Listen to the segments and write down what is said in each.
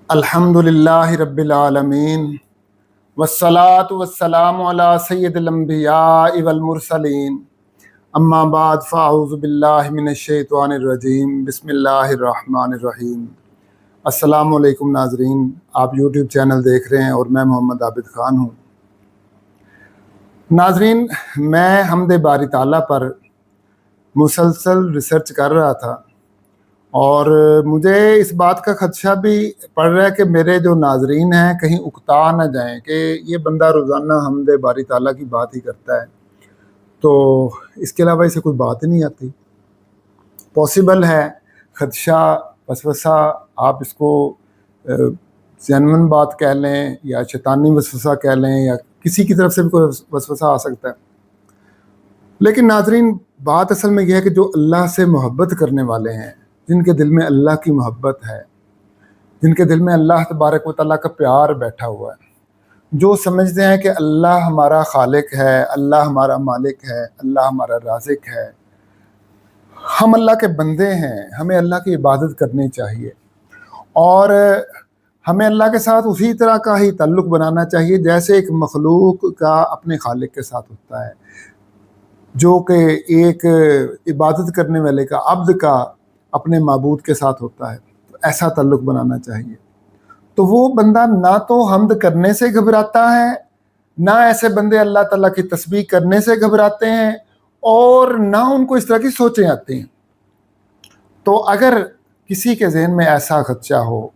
الحمدللہ رب العالمین والصلاة والسلام علی سید الانبیاء والمرسلین اما بعد فاعوذ باللہ من الشیطان الرجیم بسم اللہ الرحمن الرحیم۔ السلام علیکم ناظرین، آپ یوٹیوب چینل دیکھ رہے ہیں اور میں محمد عابد خان ہوں۔ ناظرین، میں حمد باری تعالیٰ پر مسلسل ریسرچ کر رہا تھا اور مجھے اس بات کا خدشہ بھی پڑ رہا ہے کہ میرے جو ناظرین ہیں کہیں اکتا نہ جائیں کہ یہ بندہ روزانہ حمد باری تعالیٰ کی بات ہی کرتا ہے، تو اس کے علاوہ اسے کوئی بات ہی نہیں آتی۔ پاسبل ہے خدشہ، وسوسہ، آپ اس کو جنون بات کہہ لیں یا شیطانی وسوسہ کہہ لیں یا کسی کی طرف سے بھی کوئی وسوسہ آ سکتا ہے، لیکن ناظرین بات اصل میں یہ ہے کہ جو اللہ سے محبت کرنے والے ہیں، جن کے دل میں اللہ کی محبت ہے، جن کے دل میں اللہ تبارک و تعالیٰ کا پیار بیٹھا ہوا ہے، جو سمجھتے ہیں کہ اللہ ہمارا خالق ہے، اللہ ہمارا مالک ہے، اللہ ہمارا رازق ہے، ہم اللہ کے بندے ہیں، ہمیں اللہ کی عبادت کرنی چاہیے اور ہمیں اللہ کے ساتھ اسی طرح کا ہی تعلق بنانا چاہیے جیسے ایک مخلوق کا اپنے خالق کے ساتھ ہوتا ہے، جو کہ ایک عبادت کرنے والے کا، عبد کا اپنے معبود کے ساتھ ہوتا ہے، ایسا تعلق بنانا چاہیے۔ تو وہ بندہ نہ تو حمد کرنے سے گھبراتا ہے، نہ ایسے بندے اللہ تعالیٰ کی تسبیح کرنے سے گھبراتے ہیں، اور نہ ان کو اس طرح کی سوچیں آتی ہیں۔ تو اگر کسی کے ذہن میں ایسا خدشہ ہو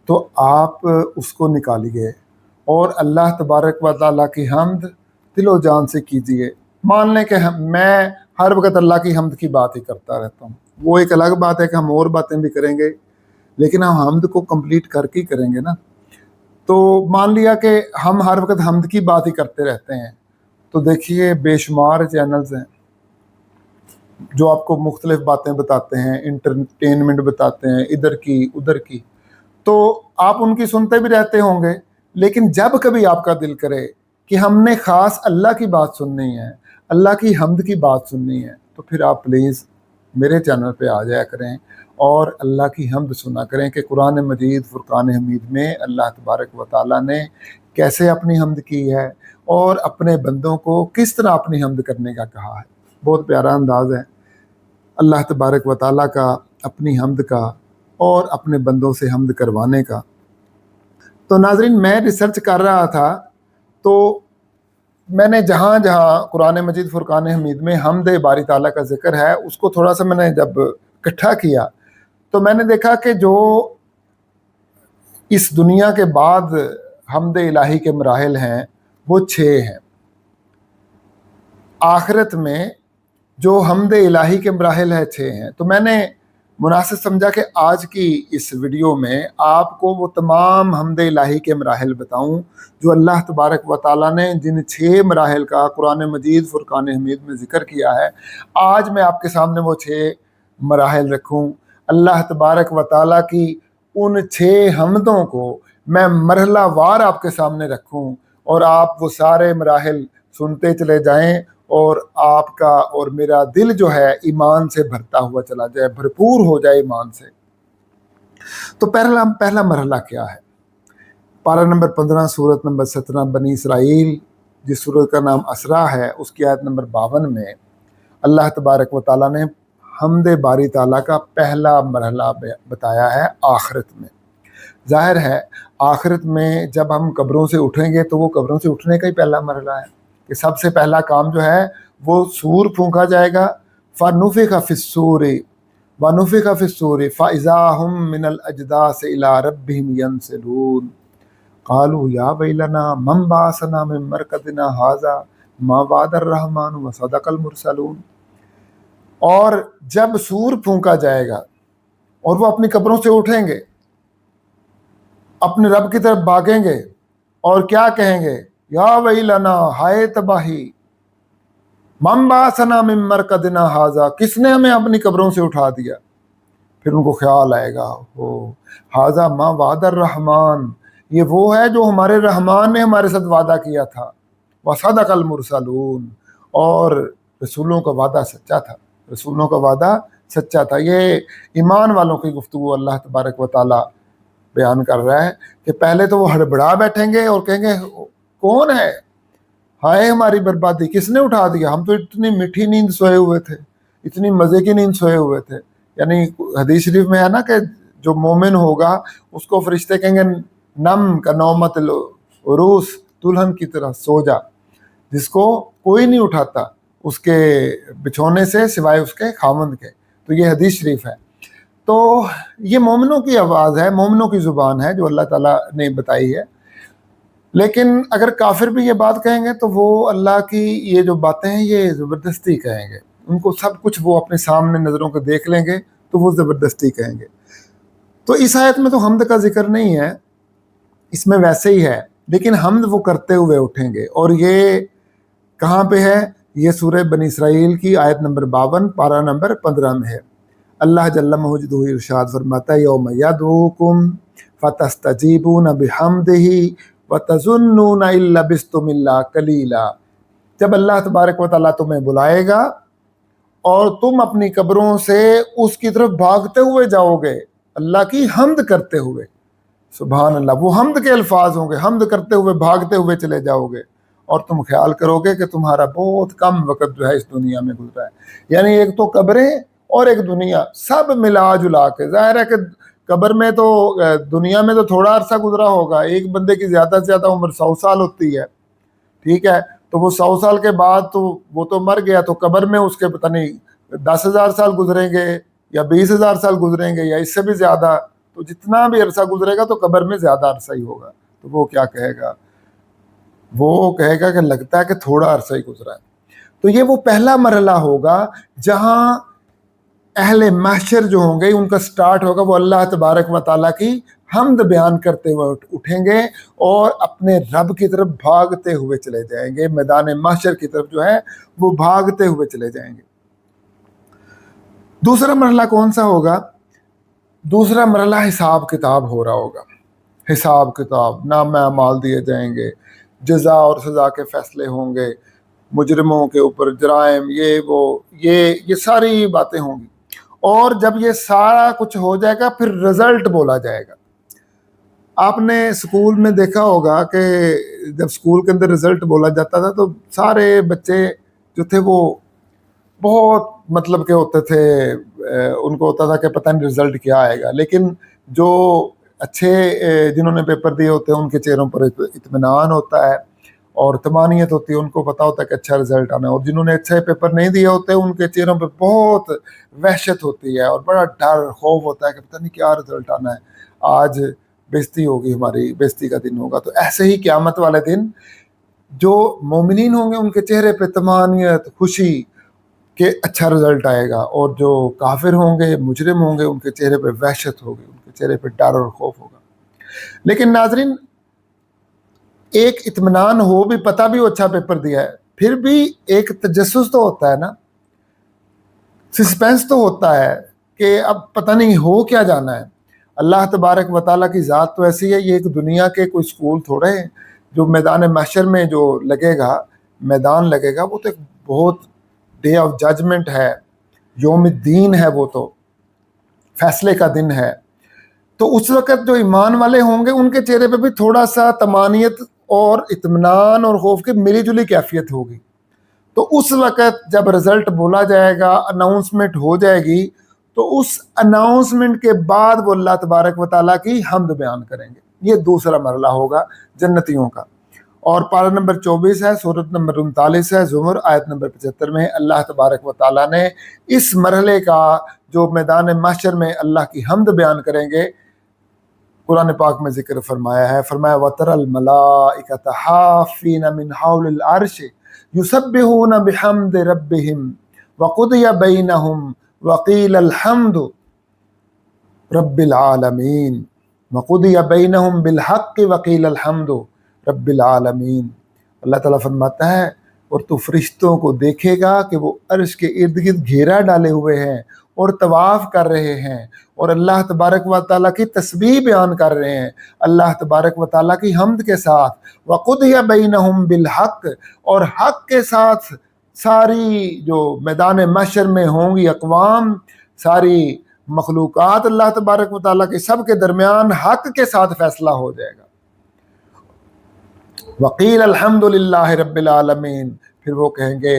تو آپ اس کو نکالیے اور اللہ تبارک و تعالیٰ کی حمد دل و جان سے کیجیے۔ مان لیں کہ میں ہر وقت اللہ کی حمد کی بات ہی کرتا رہتا ہوں، وہ ایک الگ بات ہے کہ ہم اور باتیں بھی کریں گے، لیکن ہم حمد کو کمپلیٹ کر کے کریں گے نا۔ تو مان لیا کہ ہم ہر وقت حمد کی بات ہی کرتے رہتے ہیں، تو دیکھیے بے شمار چینلز ہیں جو آپ کو مختلف باتیں بتاتے ہیں، انٹرٹینمنٹ بتاتے ہیں، ادھر کی ادھر کی، تو آپ ان کی سنتے بھی رہتے ہوں گے، لیکن جب کبھی آپ کا دل کرے کہ ہم نے خاص اللہ کی بات سننی ہے، اللہ کی حمد کی بات سننی ہے، تو پھر آپ پلیز میرے چینل پہ آ جایا کریں اور اللہ کی حمد سنا کریں کہ قرآن مجید فرقان حمید میں اللہ تبارک و تعالیٰ نے کیسے اپنی حمد کی ہے اور اپنے بندوں کو کس طرح اپنی حمد کرنے کا کہا ہے۔ بہت پیارا انداز ہے اللہ تبارک و تعالیٰ کا اپنی حمد کا اور اپنے بندوں سے حمد کروانے کا۔ تو ناظرین میں ریسرچ کر رہا تھا، تو میں نے جہاں جہاں قرآن مجید فرقان حمید میں حمد باری تعالیٰ کا ذکر ہے اس کو تھوڑا سا میں نے جب اکٹھا کیا تو میں نے دیکھا کہ جو اس دنیا کے بعد حمد الہی کے مراحل ہیں وہ 6 ہیں۔ آخرت میں جو حمد الہی کے مراحل ہیں 6 ہیں۔ تو میں نے مناسب سمجھا کہ آج کی اس ویڈیو میں آپ کو وہ تمام حمد الہی کے مراحل بتاؤں جو اللہ تبارک و تعالیٰ نے جن 6 مراحل کا قرآن مجید فرقان حمید میں ذکر کیا ہے، آج میں آپ کے سامنے وہ 6 مراحل رکھوں، اللہ تبارک و تعالیٰ کی ان 6 حمدوں کو میں مرحلہ وار آپ کے سامنے رکھوں اور آپ وہ سارے مراحل سنتے چلے جائیں اور آپ کا اور میرا دل جو ہے ایمان سے بھرتا ہوا چلا جائے، بھرپور ہو جائے ایمان سے۔ تو پہلا مرحلہ کیا ہے؟ پارہ نمبر 15 سورت نمبر 17 بنی اسرائیل، جس سورت کا نام اسرا ہے، اس کی آیت نمبر 52 میں اللہ تبارک و تعالیٰ نے حمد باری تعالیٰ کا پہلا مرحلہ بتایا ہے آخرت میں۔ ظاہر ہے آخرت میں جب ہم قبروں سے اٹھیں گے تو وہ قبروں سے اٹھنے کا ہی پہلا مرحلہ ہے کہ سب سے پہلا کام جو ہے وہ سور پھونکا جائے گا، فَنُفِخَ فِي الصُّورِ وَنُفِخَ فِي الصُّورِ فَإِذَا هُم مِّنَ الْأَجْدَاثِ إِلَىٰ رَبِّهِمْ يَنْسِلُونَ قَالُوا يَا وَيْلَنَا مَنْ بَعَثَنَا مِن مَّرْقَدِنَا هَٰذَا مَا وَعَدَ الرَّحْمَٰنُ وَصَدَقَ الْمُرْسَلُونَ۔ اور جب سور پھونکا جائے گا اور وہ اپنی قبروں سے اٹھیں گے، اپنے رب کی طرف بھاگیں گے اور کیا کہیں گے؟ یا ویلنا، ہائے تباہی، من بعثنا من مرقدنا ھذا، کس نے ہمیں اپنی قبروں سے اٹھا دیا؟ پھر ان کو خیال آئے گا، ھذا ما وعد الرحمن، یہ وہ ہے جو ہمارے رحمان نے ہمارے ساتھ وعدہ کیا تھا، وصدق المرسلون، اور رسولوں کا وعدہ سچا تھا، رسولوں کا وعدہ سچا تھا۔ یہ ایمان والوں کی گفتگو اللہ تبارک و تعالیٰ بیان کر رہا ہے کہ پہلے تو وہ ہڑبڑا بیٹھیں گے اور کہیں گے کون ہے، ہائے ہماری بربادی، کس نے اٹھا دیا، ہم تو اتنی میٹھی نیند سوئے ہوئے تھے، اتنی مزے کی نیند سوئے ہوئے تھے. یعنی حدیث شریف میں ہے نا کہ جو مومن ہوگا اس کو فرشتے کہیں گے نم کا نومت عروس، دلہن کی طرح سو جا، جس کو کوئی نہیں اٹھاتا اس کے بچھونے سے سوائے اس کے خاوند کے. تو یہ حدیث شریف ہے. تو یہ مومنوں کی آواز ہے، مومنوں کی زبان ہے جو اللہ تعالیٰ نے بتائی ہے. لیکن اگر کافر بھی یہ بات کہیں گے تو وہ اللہ کی یہ جو باتیں ہیں یہ زبردستی کہیں گے، ان کو سب کچھ وہ اپنے سامنے نظروں کو دیکھ لیں گے تو وہ زبردستی کہیں گے. تو اس آیت میں تو حمد کا ذکر نہیں ہے، اس میں ویسے ہی ہے، لیکن حمد وہ کرتے ہوئے اٹھیں گے. اور یہ کہاں پہ ہے؟ یہ سورہ بنی اسرائیل کی آیت نمبر 52 پارہ نمبر 15 میں ہے. اللہ جل مجدہ ارشاد فرماتا ہے یوم یدعوکم فتستجیبون بحمدہ وتظنون ان لبثتم الا قلیلا. جب اللہ تبارک و تعالیٰ تمہیں بلائے گا اور تم اپنی قبروں سے اس کی طرف بھاگتے ہوئے جاؤ گے اللہ کی حمد کرتے ہوئے. سبحان اللہ، وہ حمد کے الفاظ ہوں گے، حمد کرتے ہوئے بھاگتے ہوئے چلے جاؤ گے اور تم خیال کرو گے کہ تمہارا بہت کم وقت جو ہے اس دنیا میں گزرا ہے. یعنی ایک تو قبریں اور ایک دنیا سب ملا جلا کے، ظاہر ہے کہ قبر میں تو دنیا میں تو تھوڑا عرصہ گزرا ہوگا، ایک بندے کی زیادہ سے زیادہ عمر 100 سال ہوتی ہے، ٹھیک ہے، تو وہ 100 سال کے بعد تو وہ تو مر گیا، تو قبر میں اس کے پتہ نہیں 10,000 سال گزریں گے یا 20,000 سال گزریں گے یا اس سے بھی زیادہ. تو جتنا بھی عرصہ گزرے گا تو قبر میں زیادہ عرصہ ہی ہوگا. تو وہ کیا کہے گا؟ وہ کہے گا کہ لگتا ہے کہ تھوڑا عرصہ ہی گزرا ہے. تو یہ وہ پہلا مرحلہ ہوگا جہاں اہل محشر جو ہوں گے ان کا سٹارٹ ہوگا، وہ اللہ تبارک و تعالیٰ کی حمد بیان کرتے ہوئے اٹھیں گے اور اپنے رب کی طرف بھاگتے ہوئے چلے جائیں گے. میدان محشر کی طرف جو ہے وہ بھاگتے ہوئے چلے جائیں گے. دوسرا مرحلہ کون سا ہوگا؟ دوسرا مرحلہ حساب کتاب ہو رہا ہوگا. حساب کتاب، نامہ اعمال دیے جائیں گے، جزا اور سزا کے فیصلے ہوں گے، مجرموں کے اوپر جرائم، یہ ساری باتیں ہوں گی. اور جب یہ سارا کچھ ہو جائے گا پھر رزلٹ بولا جائے گا. آپ نے اسکول میں دیکھا ہوگا کہ جب اسکول کے اندر رزلٹ بولا جاتا تھا تو سارے بچے جو تھے وہ بہت مطلب کے ہوتے تھے، ان کو ہوتا تھا کہ پتہ نہیں رزلٹ کیا آئے گا. لیکن جو اچھے جنہوں نے پیپر دیے ہوتے ہیں ان کے چہروں پر اطمینان ہوتا ہے اور طمانینت ہوتی ہے، ان کو پتہ ہوتا ہے کہ اچھا رزلٹ آنا ہے. اور جنہوں نے اچھے پیپر نہیں دیے ہوتے ان کے چہروں پہ بہت وحشت ہوتی ہے اور بڑا ڈر خوف ہوتا ہے کہ پتہ نہیں کیا رزلٹ آنا ہے، آج بےزتی ہوگی، ہماری بےزتی کا دن ہوگا. تو ایسے ہی قیامت والے دن جو مومنین ہوں گے ان کے چہرے پہ طمانینت، خوشی کہ اچھا رزلٹ آئے گا، اور جو کافر ہوں گے، مجرم ہوں گے، ان کے چہرے پہ وحشت ہوگی، ان کے چہرے پہ ڈر اور خوف ہوگا. لیکن ناظرین، ایک اطمینان ہو بھی، پتہ بھی وہ اچھا پیپر دیا ہے، پھر بھی ایک تجسس تو ہوتا ہے نا، سسپینس تو ہوتا ہے کہ اب پتہ نہیں ہو کیا جانا ہے. اللہ تبارک و تعالیٰ کی ذات تو ایسی ہے، یہ ایک دنیا کے کوئی سکول تھوڑے ہیں. جو میدان محشر میں جو لگے گا، میدان لگے گا، وہ تو ایک بہت ڈے آف ججمنٹ ہے، یوم الدین ہے، وہ تو فیصلے کا دن ہے. تو اس وقت جو ایمان والے ہوں گے ان کے چہرے پہ بھی تھوڑا سا طمانینت اور اطمینان اور خوف کی ملی جلی کیفیت ہوگی. تو اس وقت جب رزلٹ بولا جائے گا، اناؤنسمنٹ ہو جائے گی، تو اس اناؤنسمنٹ کے بعد وہ اللہ تبارک و تعالیٰ کی حمد بیان کریں گے. یہ دوسرا مرحلہ ہوگا جنتیوں کا. اور پارہ نمبر 24 ہے، سورت نمبر 39 ہے، زمر آیت نمبر 75 میں اللہ تبارک و تعالیٰ نے اس مرحلے کا جو میدان محشر میں اللہ کی حمد بیان کریں گے قرآن پاک میں ذکر فرمایا ہے. فرمایا وَتَرَى الْمَلَائِكَةَ حَافِّينَ مِنْ حَوْلِ الْعَرْشِ يُسَبِّحُونَ بِحَمْدِ رَبِّهِمْ وَقُضِيَ بَيْنَهُمْ وَقِيلَ الْحَمْدُ رَبِّ الْعَالَمِينَ وَقُضِيَ بَيْنَهُمْ بِالْحَقِّ وَقِيلَ الْحَمْدُ رَبِّ الْعَالَمِينَ. اللہ تعالیٰ فرماتا ہے اور تو فرشتوں کو دیکھے گا کہ وہ عرش کے ارد گرد گھیرا ڈالے ہوئے ہیں اور طواف کر رہے ہیں اور اللہ تبارک و تعالیٰ کی تسبیح بیان کر رہے ہیں اللہ تبارک و تعالیٰ کی حمد کے ساتھ. وَقُضِيَ بَيْنَهُمْ بِالْحَقِّ، اور حق کے ساتھ ساری جو میدان محشر میں ہوں گی اقوام، ساری مخلوقات اللہ تبارک و تعالیٰ کے سب کے درمیان حق کے ساتھ فیصلہ ہو جائے گا. وقیل الحمدللہ رب العالمین، پھر وہ کہیں گے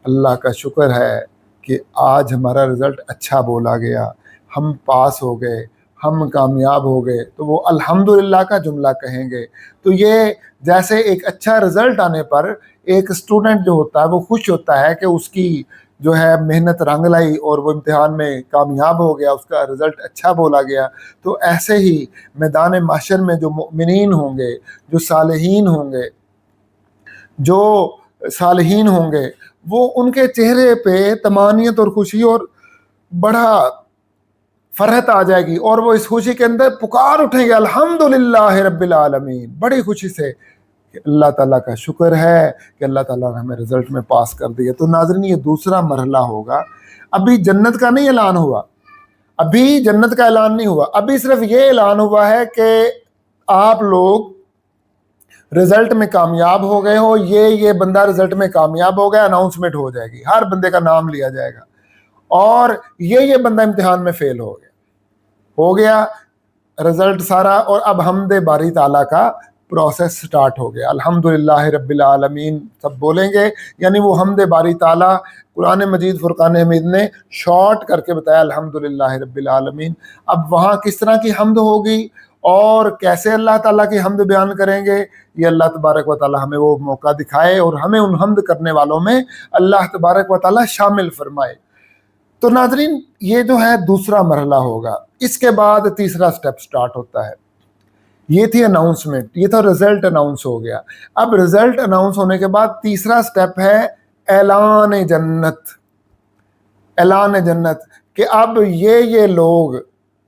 اللہ کا شکر ہے کہ آج ہمارا رزلٹ اچھا بولا گیا، ہم پاس ہو گئے، ہم کامیاب ہو گئے، تو وہ الحمدللہ کا جملہ کہیں گے. تو یہ جیسے ایک اچھا رزلٹ آنے پر ایک اسٹوڈنٹ جو ہوتا ہے وہ خوش ہوتا ہے کہ اس کی جو ہے محنت رنگ لائی اور وہ امتحان میں کامیاب ہو گیا، اس کا رزلٹ اچھا بولا گیا. تو ایسے ہی میدان محشر میں جو مؤمنین ہوں گے، جو صالحین ہوں گے، وہ ان کے چہرے پہ طمانینت اور خوشی اور بڑا فرحت آ جائے گی، اور وہ اس خوشی کے اندر پکار اٹھیں گے الحمدللہ رب العالمین، بڑی خوشی سے کہ اللہ تعالیٰ کا شکر ہے کہ اللہ تعالیٰ نے ہمیں رزلٹ میں پاس کر دیا. تو ناظرین یہ دوسرا مرحلہ ہوگا. ابھی جنت کا نہیں اعلان ہوا، ابھی جنت کا اعلان نہیں ہوا، ابھی صرف یہ اعلان ہوا ہے کہ آپ لوگ رزلٹ میں کامیاب ہو گئے ہو، یہ بندہ رزلٹ میں کامیاب ہو گیا، اناؤنسمنٹ ہو جائے گی، ہر بندے کا نام لیا جائے گا، اور یہ بندہ امتحان میں فیل ہو گیا رزلٹ سارا. اور اب حمد باری تعالیٰ کا پروسیس سٹارٹ ہو گیا. الحمدللہ رب العالمین سب بولیں گے، یعنی وہ حمد باری تعالیٰ قرآن مجید فرقان حمید نے شارٹ کر کے بتایا الحمدللہ رب العالمین. اب وہاں کس طرح کی حمد ہوگی اور کیسے اللہ تعالیٰ کی حمد بیان کریں گے، یہ اللہ تبارک و تعالیٰ ہمیں وہ موقع دکھائے اور ہمیں ان حمد کرنے والوں میں اللہ تبارک و تعالیٰ شامل فرمائے. تو ناظرین یہ جو ہے دوسرا مرحلہ ہوگا. اس کے بعد تیسرا سٹیپ سٹارٹ ہوتا ہے. یہ تھی اناؤنسمنٹ، یہ تھا رزلٹ اناؤنس ہو گیا. اب رزلٹ اناؤنس ہونے کے بعد تیسرا سٹیپ ہے اعلان جنت. اعلان جنت کہ اب یہ لوگ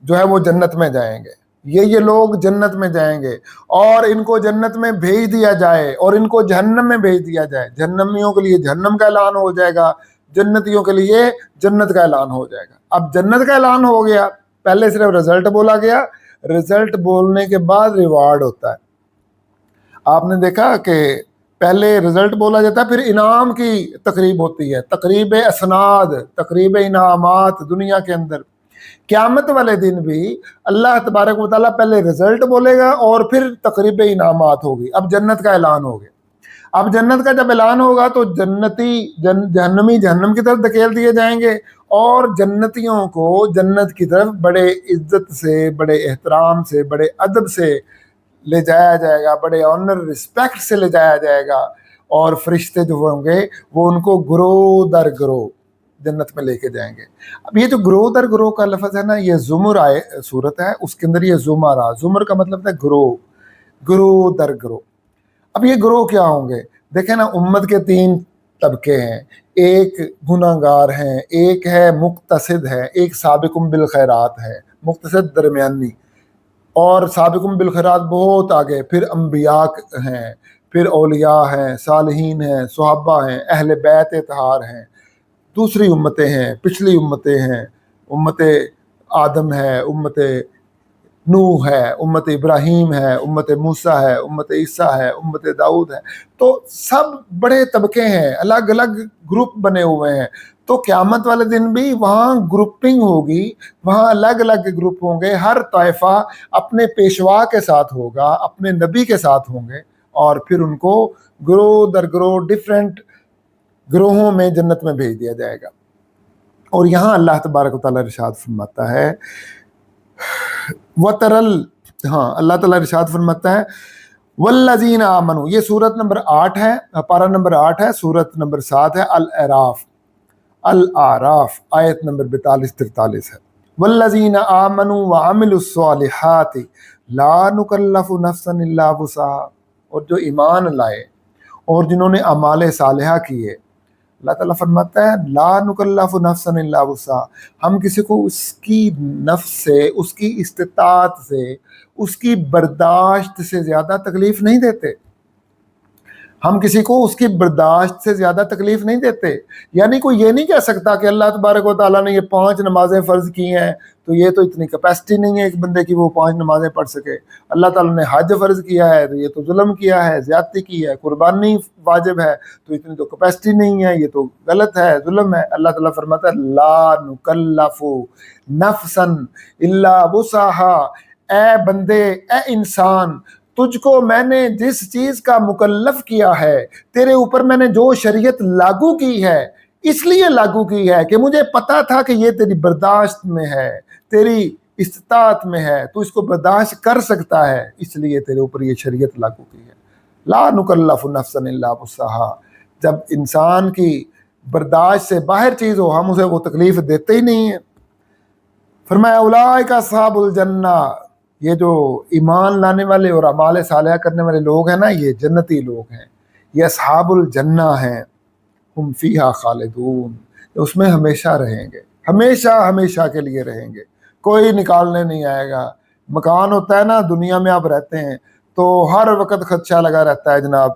جو ہے وہ جنت میں جائیں گے، یہ لوگ جنت میں جائیں گے، اور ان کو جنت میں بھیج دیا جائے اور ان کو جہنم میں بھیج دیا جائے. جہنمیوں کے لیے جہنم کا اعلان ہو جائے گا، جنتیوں کے لیے جنت کا اعلان ہو جائے گا. اب جنت کا اعلان ہو گیا، پہلے صرف رزلٹ بولا گیا، رزلٹ بولنے کے بعد ریوارڈ ہوتا ہے. آپ نے دیکھا کہ پہلے رزلٹ بولا جاتا ہے، پھر انعام کی تقریب ہوتی ہے، تقریب اسناد، تقریب انعامات دنیا کے اندر. قیامت والے دن بھی اللہ تبارک و تعالیٰ پہلے رزلٹ بولے گا اور پھر تقریب انعامات ہوگی. اب جنت کا اعلان ہو گیا. اب جنت کا جب اعلان ہوگا تو جہنمی جہنم کی طرف دھکیل دیے جائیں گے، اور جنتیوں کو جنت کی طرف بڑے عزت سے، بڑے احترام سے، بڑے ادب سے لے جایا جائے گا، بڑے آنر رسپیکٹ سے لے جایا جائے گا. اور فرشتے جو ہوں گے وہ ان کو گروہ در گروہ جنت میں لے کے جائیں گے. اب یہ جو گروہ در گروہ کا لفظ ہے نا، یہ زمر صورت ہے، اس کے اندر یہ زمرہ، زمر کا مطلب ہے گروہ در گروہ. اب یہ گروہ کیا ہوں گے؟ دیکھیں نا، امت کے 3 طبقے ہیں. ایک گناہگار ہیں، ایک ہے مقتصد ہے، ایک سابقم بالخیرات ہے. مقتصد درمیانی، اور سابقم بالخیرات بہت آگے. پھر انبیاء ہیں، پھر اولیاء ہیں، صالحین ہیں، صحابہ ہیں، اہل بیت اطہار ہیں، دوسری امتیں ہیں، پچھلی امتیں ہیں، امت آدم ہے، امت نوح ہے، امت ابراہیم ہے، امت موسیٰ ہے، امت عیسیٰ ہے، امت داؤد ہے. تو سب بڑے طبقے ہیں، الگ الگ گروپ بنے ہوئے ہیں. تو قیامت والے دن بھی وہاں گروپنگ ہوگی، وہاں الگ الگ گروپ ہوں گے. ہر طائفہ اپنے پیشوا کے ساتھ ہوگا، اپنے نبی کے ساتھ ہوں گے، اور پھر ان کو گروہ در گروہ ڈیفرنٹ گروہوں میں جنت میں بھیج دیا جائے گا. اور یہاں اللہ تبارک و تعالیٰ ارشاد فرماتا ہے اللہ تعالیٰ ارشاد فرماتا ہے والذین آمنوا. یہ سورت نمبر 8 ہے، پارہ نمبر 8 ہے، سورت نمبر 7 ہے الاعراف، آیت نمبر 42-43 ہے. والذین آمنوا وعملوا الصالحات لا نکلف نفسا الا وسعها. اور جو ایمان لائے اور جنہوں نے اعمال صالحہ کیے، اللہ تعالیٰ فرماتا ہے لا نکلف نفسا الا وسعها، ہم کسی کو اس کی نفس سے، اس کی استطاعت سے، اس کی برداشت سے زیادہ تکلیف نہیں دیتے. ہم کسی کو اس کی برداشت سے زیادہ تکلیف نہیں دیتے. یعنی کوئی یہ نہیں کہہ سکتا کہ اللہ تبارک و تعالیٰ نے یہ 5 نمازیں فرض کی ہیں تو یہ تو اتنی کیپیسٹی نہیں ہے ایک بندے کی وہ 5 نمازیں پڑھ سکے. اللہ تعالیٰ نے حج فرض کیا ہے تو یہ تو ظلم کیا ہے, زیادتی کی ہے. قربانی واجب ہے تو اتنی تو کیپیسٹی نہیں ہے, یہ تو غلط ہے, ظلم ہے. اللہ تعالیٰ فرماتا ہے لا نکلف نفسا الا وسعها, اے بندے, اے انسان, تجھ کو میں نے جس چیز کا مکلف کیا ہے, تیرے اوپر میں نے جو شریعت لاگو کی ہے, اس لیے لاگو کی ہے کہ مجھے پتا تھا کہ یہ تیری برداشت میں ہے, تیری استطاعت میں ہے, تو اس کو برداشت کر سکتا ہے, اس لیے تیرے اوپر یہ شریعت لاگو کی ہے. لا نکلف نفسا الا وسعها. جب انسان کی برداشت سے باہر چیز ہو ہم اسے وہ تکلیف دیتے ہی نہیں ہیں. فرمایا اولئک اصحاب الجنہ, یہ جو ایمان لانے والے اور اعمال صالحہ کرنے والے لوگ ہیں نا, یہ جنتی لوگ ہیں, یہ اصحاب الجنہ ہیں. ہم فیہا خالدون, اس میں ہمیشہ رہیں گے, ہمیشہ ہمیشہ کے لیے رہیں گے, کوئی نکالنے نہیں آئے گا. مکان ہوتا ہے نا, دنیا میں آپ رہتے ہیں تو ہر وقت خدشہ لگا رہتا ہے جناب,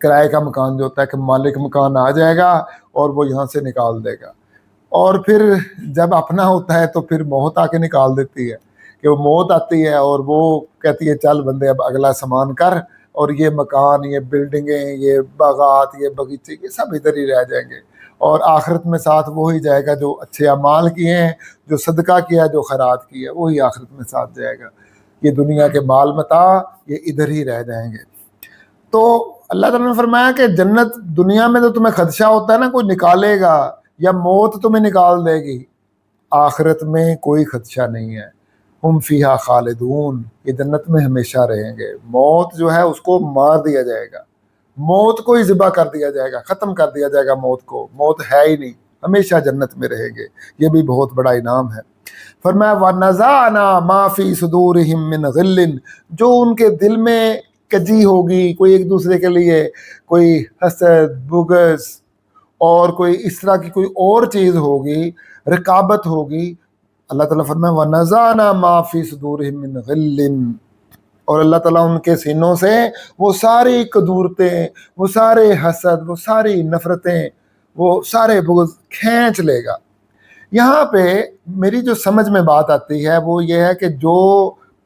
کرائے کا مکان جو ہوتا ہے کہ مالک مکان آ جائے گا اور وہ یہاں سے نکال دے گا, اور پھر جب اپنا ہوتا ہے تو پھر موت آ کے نکال دیتی ہے, کہ وہ موت آتی ہے اور وہ کہتی ہے چل بندے اب اگلا سامان کر, اور یہ مکان, یہ بلڈنگیں, یہ باغات, یہ باغیچے, یہ سب ادھر ہی رہ جائیں گے, اور آخرت میں ساتھ وہی جائے گا جو اچھے اعمال کیے ہیں, جو صدقہ کیا ہے, جو خیرات کی ہے, وہی آخرت میں ساتھ جائے گا. یہ دنیا کے مال متاع یہ ادھر ہی رہ جائیں گے. تو اللہ تعالیٰ نے فرمایا کہ جنت, دنیا میں تو تمہیں خدشہ ہوتا ہے نا کوئی نکالے گا یا موت تمہیں نکال دے گی, آخرت میں کوئی خدشہ نہیں ہے. ہم فیہا خالدون, یہ جنت میں ہمیشہ رہیں گے. موت جو ہے اس کو مار دیا جائے گا, موت کو ہی ذبح کر دیا جائے گا, ختم کر دیا جائے گا موت کو, موت ہے ہی نہیں, ہمیشہ جنت میں رہیں گے. یہ بھی بہت بڑا انعام ہے. فرمایا وَنَزَعْنَا مَا فِي صُدُورِهِم مِّنْ غِلٍّ, جو ان کے دل میں کجی ہوگی, کوئی ایک دوسرے کے لیے کوئی حسد, بغض اور کوئی اس طرح کی کوئی اور چیز ہوگی, رقابت ہوگی, اللہ تعالیٰ فرمائے وَنَزَعْنَا مَا فِي صُدُورِهِم مِّنْ غِلٍّ, اور اللہ تعالیٰ ان کے سینوں سے وہ ساری کدورتیں, وہ سارے حسد, وہ ساری نفرتیں, وہ سارے بغض کھینچ لے گا. یہاں پہ میری جو سمجھ میں بات آتی ہے وہ یہ ہے کہ جو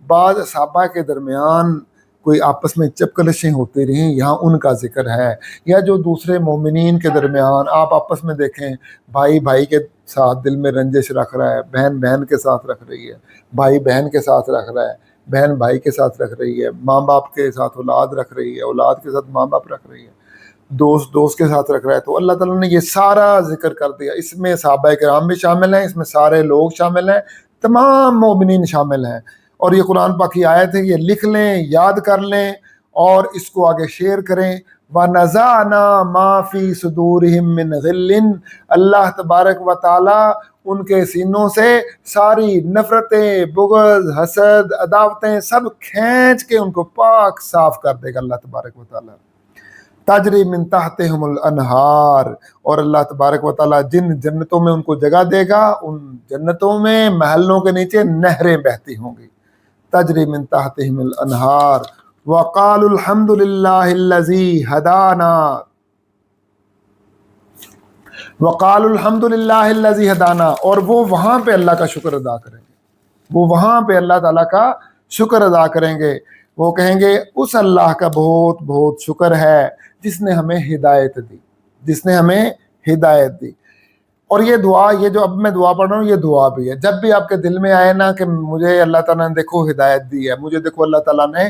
بعض صحابہ کے درمیان کوئی آپس میں چپکلشیں ہوتی رہیں, یہاں ان کا ذکر ہے, یا جو دوسرے مومنین کے درمیان آپ آپس میں دیکھیں, بھائی بھائی کے ساتھ دل میں رنجش رکھ رہا ہے, بہن بہن کے ساتھ رکھ رہی ہے, بھائی بہن کے ساتھ رکھ رہا ہے, بہن بھائی کے ساتھ رکھ رہی ہے, ماں باپ کے ساتھ اولاد رکھ رہی ہے, اولاد کے ساتھ ماں باپ رکھ رہی ہے, دوست دوست کے ساتھ رکھ رہا ہے. تو اللہ تعالیٰ نے یہ سارا ذکر کر دیا. اس میں صحابہ کرام بھی شامل ہیں, اس میں سارے لوگ شامل ہیں, تمام مومنین شامل ہیں. اور یہ قرآن پاک کی آیت ہے, یہ لکھ لیں, یاد کر لیں اور اس کو آگے شیئر کریں. وَنَزَعْنَا مَا فِي صُدُورِهِم مِّنْ غِلٍّ, اللہ تبارک و تعالیٰ ان کے سینوں سے ساری نفرتیں, بغض, حسد, عداوتیں سب کھینچ کے ان کو پاک صاف کر دے گا اللہ تبارک و تعالیٰ. تجری من تحتہم الانہار, اور اللہ تبارک و تعالیٰ جن جنتوں میں ان کو جگہ دے گا, ان جنتوں میں محلوں کے نیچے نہریں بہتی ہوں گی. تجری من تحتہم الانہار. وقالوا الحمد للہ الذی ہدانا, وقالوا الحمد للہ الذی ہدانا, اور وہ وہاں پہ اللہ کا شکر ادا کریں گے, وہ وہاں پہ اللہ تعالیٰ کا شکر ادا کریں گے. وہ کہیں گے اس اللہ کا بہت بہت شکر ہے جس نے ہمیں ہدایت دی, جس نے ہمیں ہدایت دی. اور یہ دعا, یہ جو اب میں دعا پڑھ رہا ہوں, یہ دعا بھی ہے. جب بھی آپ کے دل میں آئے نا کہ مجھے اللہ تعالیٰ نے دیکھو ہدایت دی ہے, مجھے دیکھو اللہ تعالیٰ نے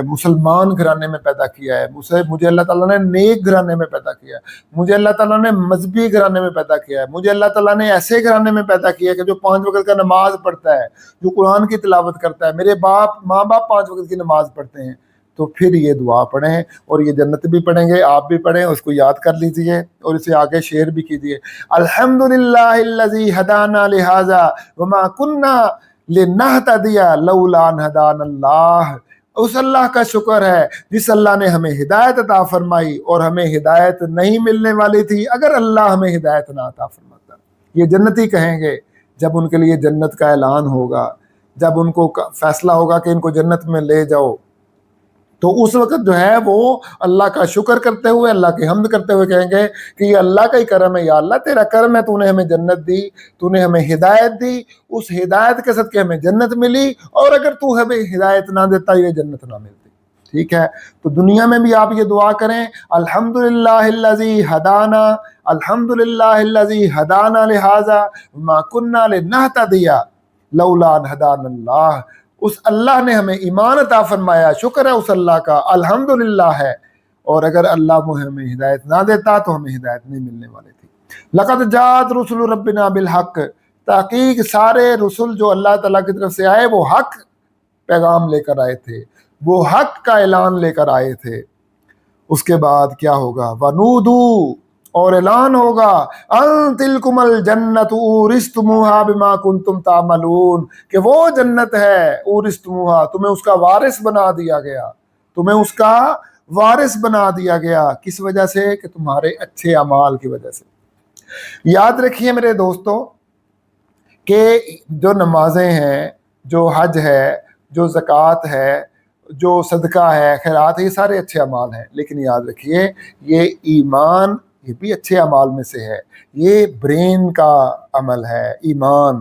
مسلمان گھرانے میں پیدا کیا ہے, مجھے اللہ تعالیٰ نے نیک گھرانے میں پیدا کیا ہے, مجھے اللہ تعالیٰ نے مذہبی گھرانے میں پیدا کیا ہے, مجھے اللہ تعالیٰ نے ایسے گھرانے میں پیدا کیا ہے کہ جو 5 وقت کا نماز پڑھتا ہے, جو قرآن کی تلاوت کرتا ہے, میرے ماں باپ 5 وقت کی نماز پڑھتے ہیں, تو پھر یہ دعا پڑھیں. اور یہ جنت بھی پڑھیں گے, آپ بھی پڑھیں, اس کو یاد کر لیجئے اور اسے آگے شیئر بھی کیجئے. الحمدللہ الذی ہدانا لہذا وما کننا لنہتدی لولا ان ہدانا اللہ. اس اللہ کا شکر ہے جس اللہ نے ہمیں ہدایت عطا فرمائی, اور ہمیں ہدایت نہیں ملنے والی تھی اگر اللہ ہمیں ہدایت نہ عطا فرماتا. یہ جنتی کہیں گے جب ان کے لیے جنت کا اعلان ہوگا, جب ان کو فیصلہ ہوگا کہ ان کو جنت میں لے جاؤ, تو اس وقت جو ہے وہ اللہ کا شکر کرتے ہوئے، اللہ کی حمد کرتے ہوئے کہیں گے کہ یہ اللہ کا ہی کرم ہے، یا اللہ تیرا کرم ہے، تو نے ہمیں جنت دی، تو نے ہمیں ہدایت دی، اس ہدایت کے صدقے ہمیں جنت ملی، اور اگر تو ہمیں ہدایت نہ دیتا یہ جنت نہ ملتی۔ ٹھیک ہے، تو دنیا میں بھی آپ یہ دعا کریں، الحمدللہ الذی ہدانا، الحمدللہ الذی ہدانا لہذا ما کننا لنہتدی لولا ان ہدانا اللہ۔ اس اللہ نے ہمیں ایمان عطا فرمایا، شکر ہے اس اللہ کا، الحمدللہ ہے، اور اگر اللہ ہمیں ہدایت نہ دیتا تو ہمیں ہدایت نہیں ملنے والی تھی۔ لقد جاءت رسل ربنا بالحق، تحقیق سارے رسل جو اللہ تعالیٰ کی طرف سے آئے وہ حق پیغام لے کر آئے تھے، وہ حق کا اعلان لے کر آئے تھے۔ اس کے بعد کیا ہوگا؟ وَنُودُوا، اور اعلان ہوگا، ان تلکم الجنت اورثتموها بما کنتم تعملون، کہ وہ جنت ہے اورثتموها، تمہیں اس کا وارث بنا دیا گیا، تمہیں اس کا وارث بنا دیا گیا، کس وجہ سے؟ کہ تمہارے اچھے اعمال کی وجہ سے۔ یاد رکھیے میرے دوستو کہ جو نمازیں ہیں، جو حج ہے، جو زکوٰۃ ہے، جو صدقہ ہے، خیرات ہے، یہ سارے اچھے اعمال ہیں، لیکن یاد رکھیے یہ ایمان یہ بھی اچھے اعمال میں سے ہے، یہ برین کا عمل ہے، ایمان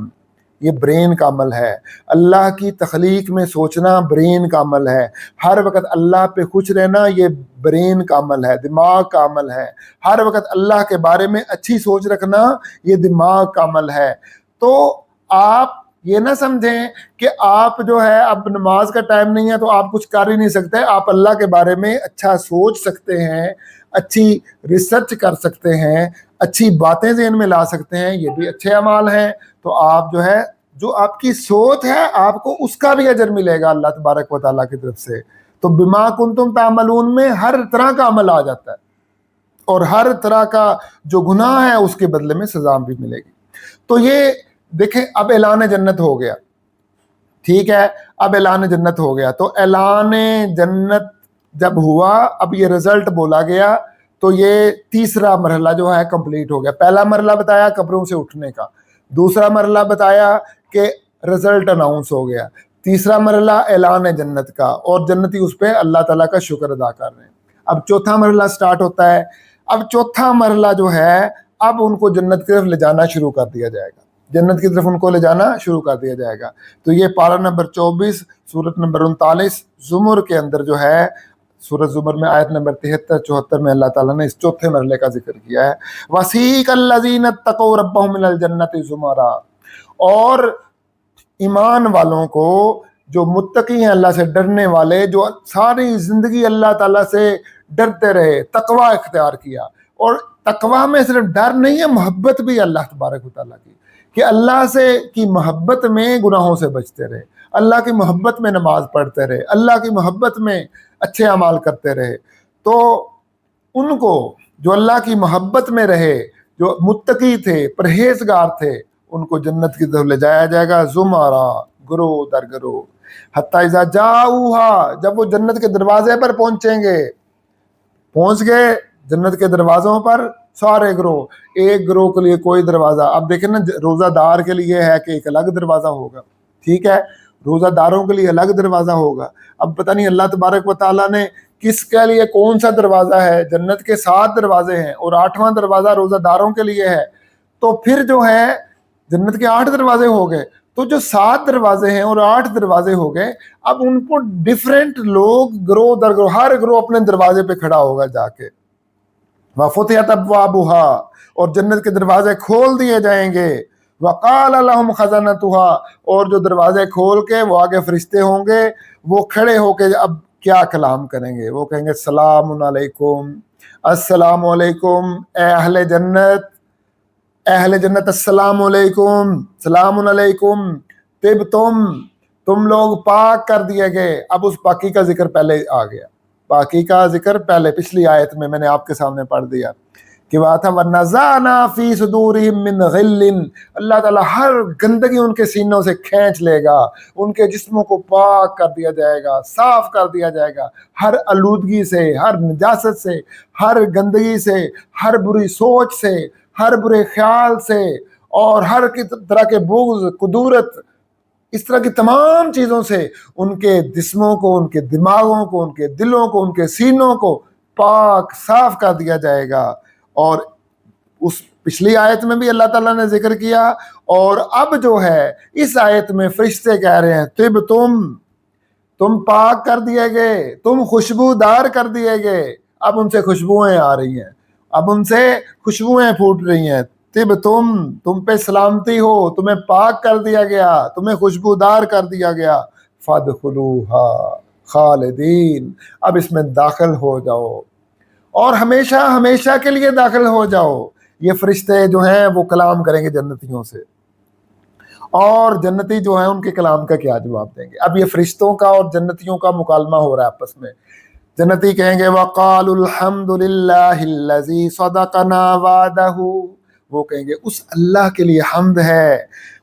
یہ برین کا عمل ہے، اللہ کی تخلیق میں سوچنا برین کا عمل ہے، ہر وقت اللہ پہ خوش رہنا یہ برین کا عمل ہے، دماغ کا عمل ہے، ہر وقت اللہ کے بارے میں اچھی سوچ رکھنا یہ دماغ کا عمل ہے۔ تو آپ یہ نہ سمجھیں کہ آپ جو ہے اب نماز کا ٹائم نہیں ہے تو آپ کچھ کر ہی نہیں سکتے، آپ اللہ کے بارے میں اچھا سوچ سکتے ہیں، اچھی ریسرچ کر سکتے ہیں، اچھی باتیں ذہن میں لا سکتے ہیں، یہ بھی اچھے اعمال ہیں۔ تو آپ جو ہے جو آپ کی سوچ ہے آپ کو اس کا بھی اجر ملے گا اللہ تبارک و تعالیٰ کی طرف سے۔ تو بما کنتم تعملون میں ہر طرح کا عمل آ جاتا ہے، اور ہر طرح کا جو گناہ ہے اس کے بدلے میں سزا بھی ملے گی۔ تو یہ دیکھیں اب اعلان جنت ہو گیا، ٹھیک ہے، اب اعلان جنت ہو گیا، تو اعلان جنت جب ہوا، اب یہ رزلٹ بولا گیا، تو یہ تیسرا مرحلہ جو ہے کمپلیٹ ہو گیا۔ پہلا مرحلہ بتایا قبروں سے اٹھنے کا، دوسرا مرحلہ بتایا کہ رزلٹ اناؤنس ہو گیا، تیسرا مرحلہ اعلان جنت کا، اور جنتی اس پہ اللہ تعالیٰ کا شکر ادا کر رہے ہیں۔ اب چوتھا مرحلہ سٹارٹ ہوتا ہے۔ اب چوتھا مرحلہ جو ہے اب ان کو جنت کی طرف لے جانا شروع کر دیا جائے گا، جنت کی طرف ان کو لے جانا شروع کر دیا جائے گا۔ تو یہ پارہ نمبر 24 سورت نمبر 39 زمر کے اندر جو ہے، سورت زمر میں آیت نمبر 73-74 میں اللہ تعالیٰ نے اس چوتھے مرحلے کا ذکر کیا ہے۔ وَسِیقَ الَّذِینَ اتَّقَوْا رَبَّهُمْ إِلَى الْجَنَّةِ زُمَرًا، اور ایمان والوں کو، جو متقی ہیں اللہ سے ڈرنے والے، جو ساری زندگی اللہ تعالیٰ سے ڈرتے رہے، تقوی اختیار کیا، اور تقوی میں صرف ڈر نہیں ہے، محبت بھی اللہ تبارک و تعالیٰ کی، کہ اللہ سے کی محبت میں گناہوں سے بچتے رہے، اللہ کی محبت میں نماز پڑھتے رہے، اللہ کی محبت میں اچھے اعمال کرتے رہے۔ تو ان کو جو اللہ کی محبت میں رہے، جو متقی تھے، پرہیزگار تھے، ان کو جنت کی طرف لے جایا جائے گا، زمرہ، گروہ در گروہ، حتی اذا جاؤہا، جب وہ جنت کے دروازے پر پہنچیں گے، پہنچ گئے جنت کے دروازوں پر، سارے گروہ، ایک گروہ کے لیے کوئی دروازہ، اب دیکھیں نا روزہ دار کے لیے ہے کہ ایک الگ دروازہ ہوگا، ٹھیک ہے، روزہ داروں کے لیے الگ دروازہ ہوگا۔ اب پتہ نہیں اللہ تبارک و تعالیٰ نے کس کے لیے کون سا دروازہ ہے، جنت کے 7 دروازے ہیں اور 8واں دروازہ روزہ داروں کے لیے ہے، تو پھر جو ہے جنت کے 8 دروازے ہو گئے، تو جو 7 دروازے ہیں اور 8 دروازے ہو گئے، اب ان کو ڈیفرنٹ لوگ گروہ در گروہ، ہر گروہ اپنے دروازے پہ کھڑا ہوگا جا کے، وَفُتِحَتْ أَبْوَابُهَا، اور جنت کے دروازے کھول دیے جائیں گے، وَقَالَ لَهُمْ خَزَنَتُهَا، اور جو دروازے کھول کے وہ آگے فرشتے ہوں گے، وہ کھڑے ہو کے اب کیا کلام کریں گے، وہ کہیں گے السلام علیکم، السلام علیکم، اے اہل جنت، اہل جنت السلام علیکم، سلام علیکم، تم لوگ پاک کر دیے گئے۔ اب اس پاکی کا ذکر پہلے آ گیا، پاکی کا ذکر پہلے پچھلی آیت میں نے آپ کے سامنے پڑھ دیا کہ وہ تھا وَنَزَعْنَا فِي صُدُورِهِم مِّن غِلٍّ، اللہ تعالیٰ ہر گندگی ان کے سینوں سے کھینچ لے گا، ان کے جسموں کو پاک کر دیا جائے گا، صاف کر دیا جائے گا، ہر آلودگی سے، ہر نجاست سے، ہر گندگی سے، ہر بری سوچ سے، ہر برے خیال سے، اور ہر طرح کے بغض، کدورت، اس طرح کی تمام چیزوں سے ان کے جسموں کو، ان کے دماغوں کو، ان کے دلوں کو، ان کے سینوں کو پاک صاف کر دیا جائے گا۔ اور اس پچھلی آیت میں بھی اللہ تعالیٰ نے ذکر کیا، اور اب جو ہے اس آیت میں فرشتے کہہ رہے ہیں طب تم پاک کر دیے گئے، تم خوشبودار کر دیے گئے۔ اب ان سے خوشبوئیں آ رہی ہیں، اب ان سے خوشبوئیں پھوٹ رہی ہیں۔ طب تم پہ سلامتی ہو، تمہیں پاک کر دیا گیا، تمہیں خوشبودار کر دیا گیا۔ فادخلوها خالدین، اب اس میں داخل ہو جاؤ اور ہمیشہ ہمیشہ کے لیے داخل ہو جاؤ۔ یہ فرشتے جو ہیں وہ کلام کریں گے جنتیوں سے، اور جنتی جو ہیں ان کے کلام کا کیا جواب دیں گے؟ اب یہ فرشتوں کا اور جنتیوں کا مکالمہ ہو رہا ہے آپس میں۔ جنتی کہیں گے وَقَالُوا الْحَمْدُ لِلَّهِ الَّذِي صَدَقَنَا وَعْدَهُ، وہ کہیں گے اس اللہ کے لیے حمد ہے،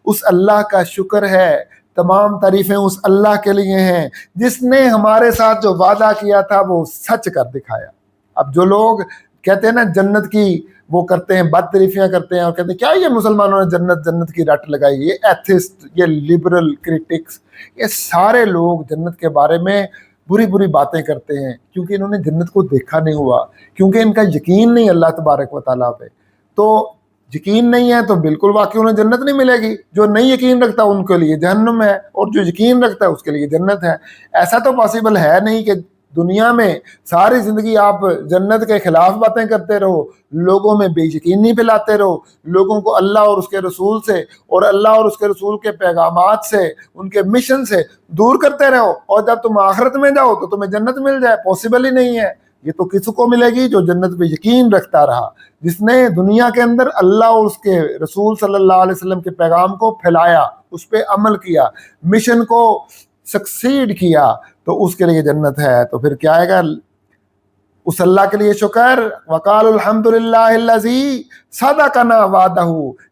اس اللہ کا شکر ہے، تمام تعریفیں اس اللہ کے لیے ہیں جس نے ہمارے ساتھ جو وعدہ کیا تھا وہ سچ کر دکھایا۔ اب جو لوگ کہتے ہیں نا جنت کی وہ کرتے ہیں، بد تعریفیاں کرتے ہیں اور کہتے ہیں کیا یہ مسلمانوں نے جنت کی رٹ لگائی، یہ ایتھسٹ، یہ لبرل کرٹکس، یہ سارے لوگ جنت کے بارے میں بری بری باتیں کرتے ہیں کیونکہ انہوں نے جنت کو دیکھا نہیں ہوا، کیونکہ ان کا یقین نہیں اللہ تبارک و تعالیٰ پہ۔ تو یقین نہیں ہے تو بالکل واقعی انہیں جنت نہیں ملے گی۔ جو نہیں یقین رکھتا ان کے لیے جہنم ہے، اور جو یقین رکھتا ہے اس کے لیے جنت ہے۔ ایسا تو پاسبل ہے نہیں کہ دنیا میں ساری زندگی آپ جنت کے خلاف باتیں کرتے رہو، لوگوں میں بے یقینی پھیلاتے رہو، لوگوں کو اللہ اور اس کے رسول سے اور اللہ اور اس کے رسول کے پیغامات سے، ان کے مشن سے دور کرتے رہو، اور جب تم آخرت میں جاؤ تو تمہیں جنت مل جائے۔ پاسبل ہی نہیں ہے۔ یہ تو کس کو ملے گی؟ جو جنت پہ یقین رکھتا رہا، جس نے دنیا کے اندر اللہ اور اس کے رسول صلی اللہ علیہ وسلم کے پیغام کو پھیلایا، اس پہ عمل کیا، مشن کو سکسیڈ کیا، تو اس کے لیے جنت ہے۔ تو پھر کیا آئے گا؟ اس اللہ کے لیے شکر، وقالوا الحمد للہ الذی صدقنا وعدہ،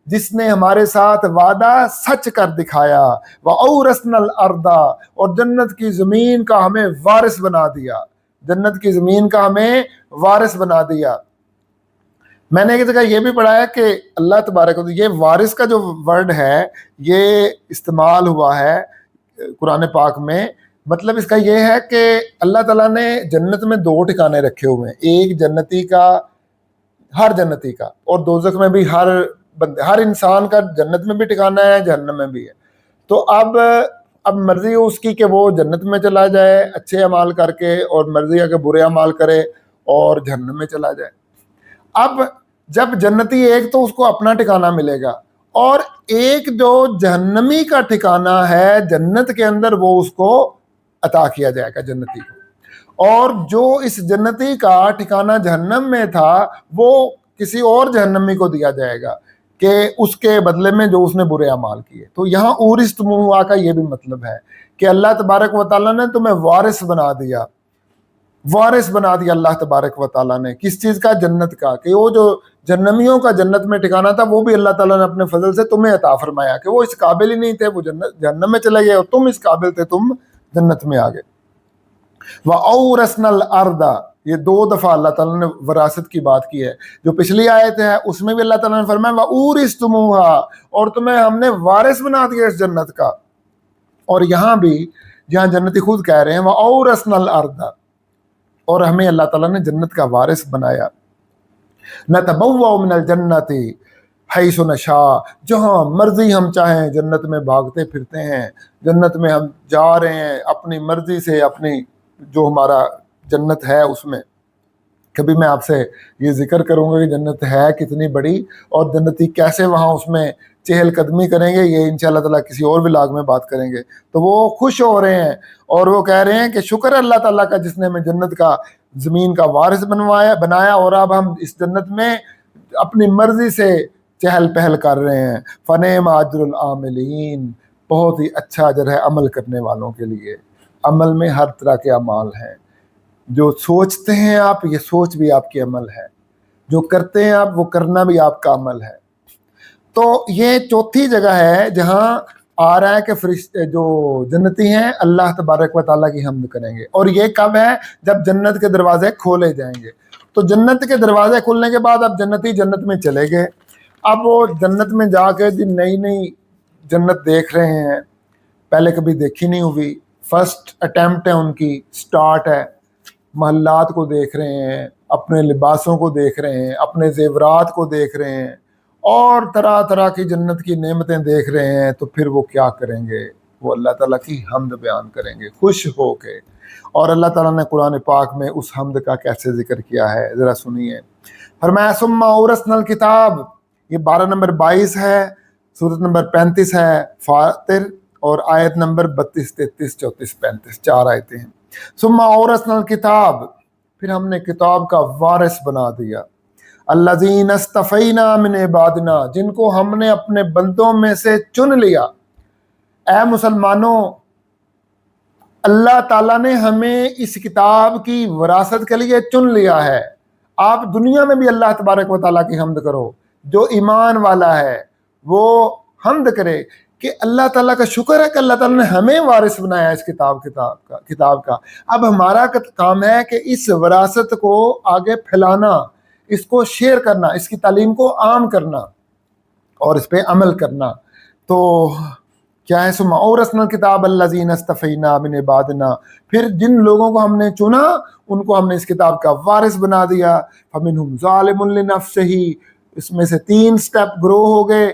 جس نے ہمارے ساتھ وعدہ سچ کر دکھایا، وَأَوْرَثْنَا الْأَرْضَ، اور جنت کی زمین کا ہمیں وارث بنا دیا، جنت کی زمین کا ہمیں وارث بنا دیا۔ میں نے ایک جگہ یہ بھی پڑھا ہے کہ اللہ تبارک و تعالیٰ، یہ وارث کا جو ورڈ ہے یہ استعمال ہوا ہے قرآن پاک میں، مطلب اس کا یہ ہے کہ اللہ تعالیٰ نے جنت میں دو ٹھکانے رکھے ہوئے ہیں، ایک جنتی کا، ہر جنتی کا، اور دوزخ میں بھی ہر انسان کا جنت میں بھی ٹھکانا ہے، جہنم میں بھی ہے۔ تو اب مرضی ہو اس کی کہ وہ جنت میں چلا جائے اچھے اعمال کر کے، اور مرضی ہے کہ برے اعمال کرے اور جہنم میں چلا جائے۔ اب جب جنتی ایک تو اس کو اپنا ٹھکانہ ملے گا، اور ایک جو جہنمی کا ٹھکانہ ہے جنت کے اندر وہ اس کو عطا کیا جائے گا جنتی کو، اور جو اس جنتی کا ٹھکانہ جہنم میں تھا وہ کسی اور جہنمی کو دیا جائے گا کہ اس کے بدلے میں جو اس نے برے اعمال کیے۔ تو یہاں اورثتموہا کا یہ بھی مطلب ہے کہ اللہ تبارک و تعالیٰ نے تمہیں وارث بنا دیا، وارث بنا دیا اللہ تبارک و تعالیٰ نے۔ کس چیز کا؟ جنت کا، کہ وہ جو جہنمیوں کا جنت میں ٹھکانہ تھا وہ بھی اللہ تعالیٰ نے اپنے فضل سے تمہیں عطا فرمایا، کہ وہ اس قابل ہی نہیں تھے، وہ جہنم میں چلے گئے، اور تم اس قابل تھے، تم جنت میں آ گئے۔ وَأَوْرَثْنَا الْأَرْضَ، یہ دو دفعہ اللہ تعالیٰ نے وراثت کی بات کی ہے۔ جو پچھلی آیت ہے اس میں بھی اللہ تعالیٰ نے فرمایا وَأُورِثْتُمُوهَا، اور تمہیں ہم نے وارث بنا دیا اس جنت کا۔ اور یہاں بھی جہاں جنتی خود کہہ رہے ہیں وَأَوْرَثْنَا الْأَرْضَ، اور ہمیں اللہ تعالیٰ نے جنت کا وارث بنایا۔ نَتَبَوَّأُ مِنَ الْجَنَّةِ حیث نشاء، جہاں مرضی ہم چاہیں جنت میں بھاگتے پھرتے ہیں، جنت میں ہم جا رہے ہیں اپنی مرضی سے، اپنی جو ہمارا جنت ہے اس میں۔ کبھی میں آپ سے یہ ذکر کروں گا کہ جنت ہے کتنی بڑی اور جنتی کیسے وہاں اس میں چہل قدمی کریں گے، یہ انشاءاللہ تعالیٰ کسی اور ولاگ میں بات کریں گے۔ تو وہ خوش ہو رہے ہیں اور وہ کہہ رہے ہیں کہ شکر اللہ تعالیٰ کا جس نے ہمیں جنت کا، زمین کا وارث بنایا، اور اب ہم اس جنت میں اپنی مرضی سے چہل پہل کر رہے ہیں۔ فنعم اجر العاملین، بہت ہی اچھا اجر ہے عمل کرنے والوں کے لیے۔ عمل میں ہر طرح کے اعمال ہیں، جو سوچتے ہیں آپ، یہ سوچ بھی آپ کی عمل ہے، جو کرتے ہیں آپ وہ کرنا بھی آپ کا عمل ہے۔ تو یہ چوتھی جگہ ہے جہاں آ رہا ہے کہ فرشتے جو جنتی ہیں اللہ تبارک و تعالیٰ کی حمد کریں گے، اور یہ کب ہے؟ جب جنت کے دروازے کھولے جائیں گے۔ تو جنت کے دروازے کھلنے کے بعد اب جنتی جنت میں چلے گئے، اب وہ جنت میں جا کے نئی نئی جنت دیکھ رہے ہیں، پہلے کبھی دیکھی نہیں ہوئی، فرسٹ اٹیمپٹ ہے ان کی، سٹارٹ ہے۔ محلات کو دیکھ رہے ہیں، اپنے لباسوں کو دیکھ رہے ہیں، اپنے زیورات کو دیکھ رہے ہیں، اور طرح طرح کی جنت کی نعمتیں دیکھ رہے ہیں، تو پھر وہ کیا کریں گے؟ وہ اللہ تعالیٰ کی حمد بیان کریں گے خوش ہو کے۔ اور اللہ تعالیٰ نے قرآن پاک میں اس حمد کا کیسے ذکر کیا ہے، ذرا سنیے۔ فرمایا ثم اورثنا الکتاب، یہ 12 نمبر 22 ہے، سورۃ نمبر 35 ہے فاطر، اور آیت نمبر 32، 33، 34، 35، 4 آیتیں ہیں۔ ثم اورثنا الکتاب، پھر ہم نے کتاب کا وارث بنا دیا، الذین اصطفینا من عبادنا، جن کو ہم نے اپنے بندوں میں سے چن لیا۔ اے مسلمانوں، اللہ تعالیٰ نے ہمیں اس کتاب کی وراثت کے لیے چن لیا ہے۔ آپ دنیا میں بھی اللہ تبارک و تعالیٰ کی حمد کرو، جو ایمان والا ہے وہ حمد کرے کہ اللہ تعالیٰ کا شکر ہے کہ اللہ تعالیٰ نے ہمیں وارث بنایا اس کتاب کا۔ اب ہمارا کام ہے کہ اس وراثت کو آگے پھیلانا، اس کو شیئر کرنا، اس کی تعلیم کو عام کرنا اور اس پہ عمل کرنا۔ تو کیا ہے؟ ثم اورثنا الکتاب الذین اصطفینا من عبادنا، پھر جن لوگوں کو ہم نے چنا ان کو ہم نے اس کتاب کا وارث بنا دیا۔ فمنہم ظالم لنفسہ، اس میں سے 3 سٹیپ گروہ ہو گئے۔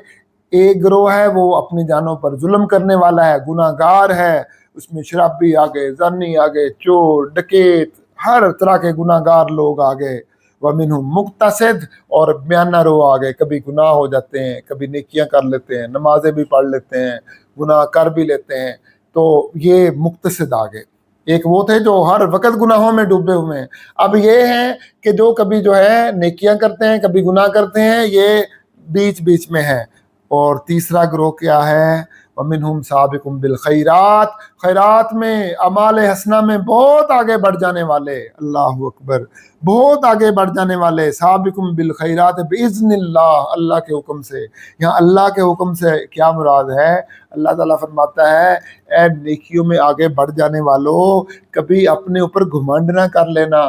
ایک گروہ ہے وہ اپنی جانوں پر ظلم کرنے والا ہے، گناہ گار ہے، اس میں شرابی آ گئے، زانی آ گئے، چور ڈکیت، ہر طرح کے گناہ گار لوگ آ گئے۔ وَمِنْهُمْ مُقْتَصِدٌ، اور میانہ رو آ گئے، کبھی گناہ ہو جاتے ہیں، کبھی نیکیاں کر لیتے ہیں، نمازیں بھی پڑھ لیتے ہیں، گناہ کر بھی لیتے ہیں، تو یہ مقتصد آ گئے۔ ایک وہ تھے جو ہر وقت گناہوں میں ڈوبے ہوئے ہیں، اب یہ ہیں کہ جو کبھی جو ہے نیکیاں کرتے ہیں، کبھی گناہ کرتے ہیں، یہ بیچ بیچ میں ہے۔ اور تیسرا گروہ کیا ہے؟ وَمِنْهُمْ سَابِقٌ بِالْخَيْرَاتِ، خیرات میں، اعمال حسنہ میں بہت آگے بڑھ جانے والے، اللہ اکبر، بہت آگے بڑھ جانے والے۔ سابقٌ بالخیرات بإذن اللہ، اللہ کے حکم سے۔ یہاں اللہ کے حکم سے کیا مراد ہے؟ اللہ تعالیٰ فرماتا ہے اے نیکیوں میں آگے بڑھ جانے والوں، کبھی اپنے اوپر گھمنڈ نہ کر لینا،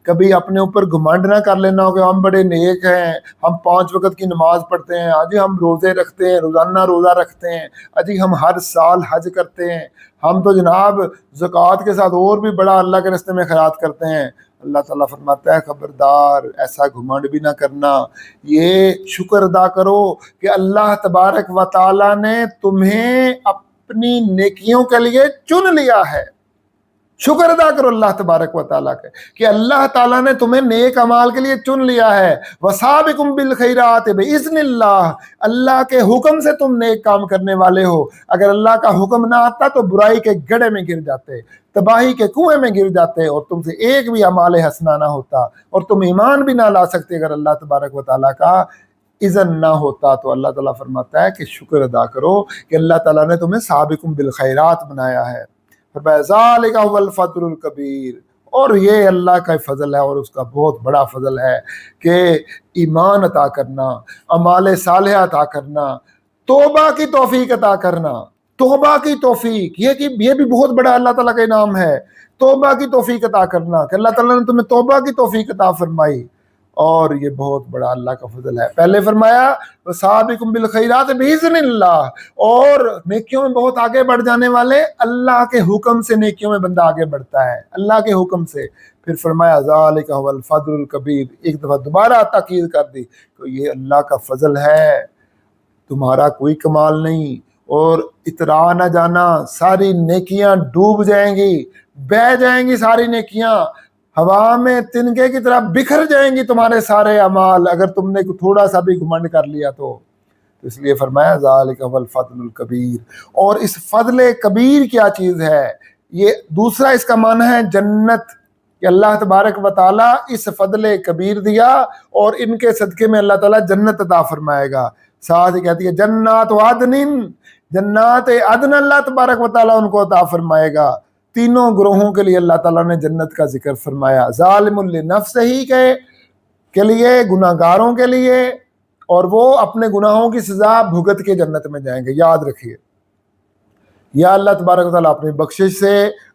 کبھی اپنے اوپر گھمنڈ نہ کر لینا کہ ہم بڑے نیک ہیں، ہم 5 وقت کی نماز پڑھتے ہیں، اجی ہم روزے رکھتے ہیں، روزانہ روزہ رکھتے ہیں، اجی ہم ہر سال حج کرتے ہیں، ہم تو جناب زکوٰۃ کے ساتھ اور بھی بڑا اللہ کے راستے میں خیرات کرتے ہیں۔ اللہ تعالیٰ فرماتا ہے خبردار، ایسا گھمنڈ بھی نہ کرنا، یہ شکر ادا کرو کہ اللہ تبارک و تعالیٰ نے تمہیں اپنی نیکیوں کے لیے چن لیا ہے۔ شکر ادا کرو اللہ تبارک و تعالیٰ کے کہ اللہ تعالیٰ نے تمہیں نیک اعمال کے لیے چن لیا ہے۔ وَسَابِقُم بِالْخَيْرَاتِ بِإِذْنِ اللَّهِ، اللہ کے حکم سے تم نیک کام کرنے والے ہو۔ اگر اللہ کا حکم نہ آتا تو برائی کے گڑھے میں گر جاتے، تباہی کے کنویں میں گر جاتے، اور تم سے ایک بھی اعمال حسنہ نہ ہوتا، اور تم ایمان بھی نہ لا سکتے اگر اللہ تبارک و تعالیٰ کا اذن نہ ہوتا۔ تو اللہ تعالیٰ فرماتا ہے کہ شکر ادا کرو کہ اللہ تعالیٰ نے تمہیں سابقُم بالخیرات بنایا ہے۔ ذالک هو الفضل الکبیر، اور یہ اللہ کا فضل ہے اور اس کا بہت بڑا فضل ہے کہ ایمان عطا کرنا، اعمال صالحہ عطا کرنا، توبہ کی توفیق عطا کرنا۔ توبہ کی توفیق، یہ بھی بہت بڑا اللہ تعالیٰ کا انعام ہے، توبہ کی توفیق عطا کرنا، کہ اللہ تعالیٰ نے تمہیں توبہ کی توفیق عطا فرمائی، اور یہ بہت بڑا اللہ کا فضل ہے۔ پہلے فرمایا سابقم بالخیرات باذن اللہ، اور نیکیوں میں بہت آگے بڑھ جانے والے، اللہ کے حکم سے نیکیوں میں بندہ آگے بڑھتا ہے، اللہ کے حکم سے۔ پھر فرمایا ذالک هو الفضل الکبیر، ایک دفعہ دوبارہ تاکید کر دی کہ یہ اللہ کا فضل ہے، تمہارا کوئی کمال نہیں، اور اترا نہ جانا، ساری نیکیاں ڈوب جائیں گی، بہہ جائیں گی ساری نیکیاں، ہوا میں تنکے کی طرح بکھر جائیں گی تمہارے سارے اعمال اگر تم نے تھوڑا سا بھی گھمنڈ کر لیا تو۔ اس لیے فرمایا ذالک هو الفضل الکبیر۔ اور اس فضل کبیر کیا چیز ہے؟ یہ دوسرا اس کا معنی ہے جنت، کہ اللہ تبارک و تعالیٰ اس فضل کبیر دیا اور ان کے صدقے میں اللہ تعالیٰ جنت عطا فرمائے گا۔ ساتھ ہی کہتی ہے جنات عدن، جنات عدن اللہ تبارک و تعالیٰ ان کو عطا فرمائے گا۔ تینوں گروہوں کے لیے اللہ تعالیٰ نے جنت کا ذکر فرمایا، ظالم لنفسہ کے لیے، گناہ گاروں کے لیے، اور وہ اپنے گناہوں کی سزا بھگت کے جنت میں جائیں گے۔ یاد رکھیے، یا اللہ تبارک و تعالیٰ اپنی بخشش سے،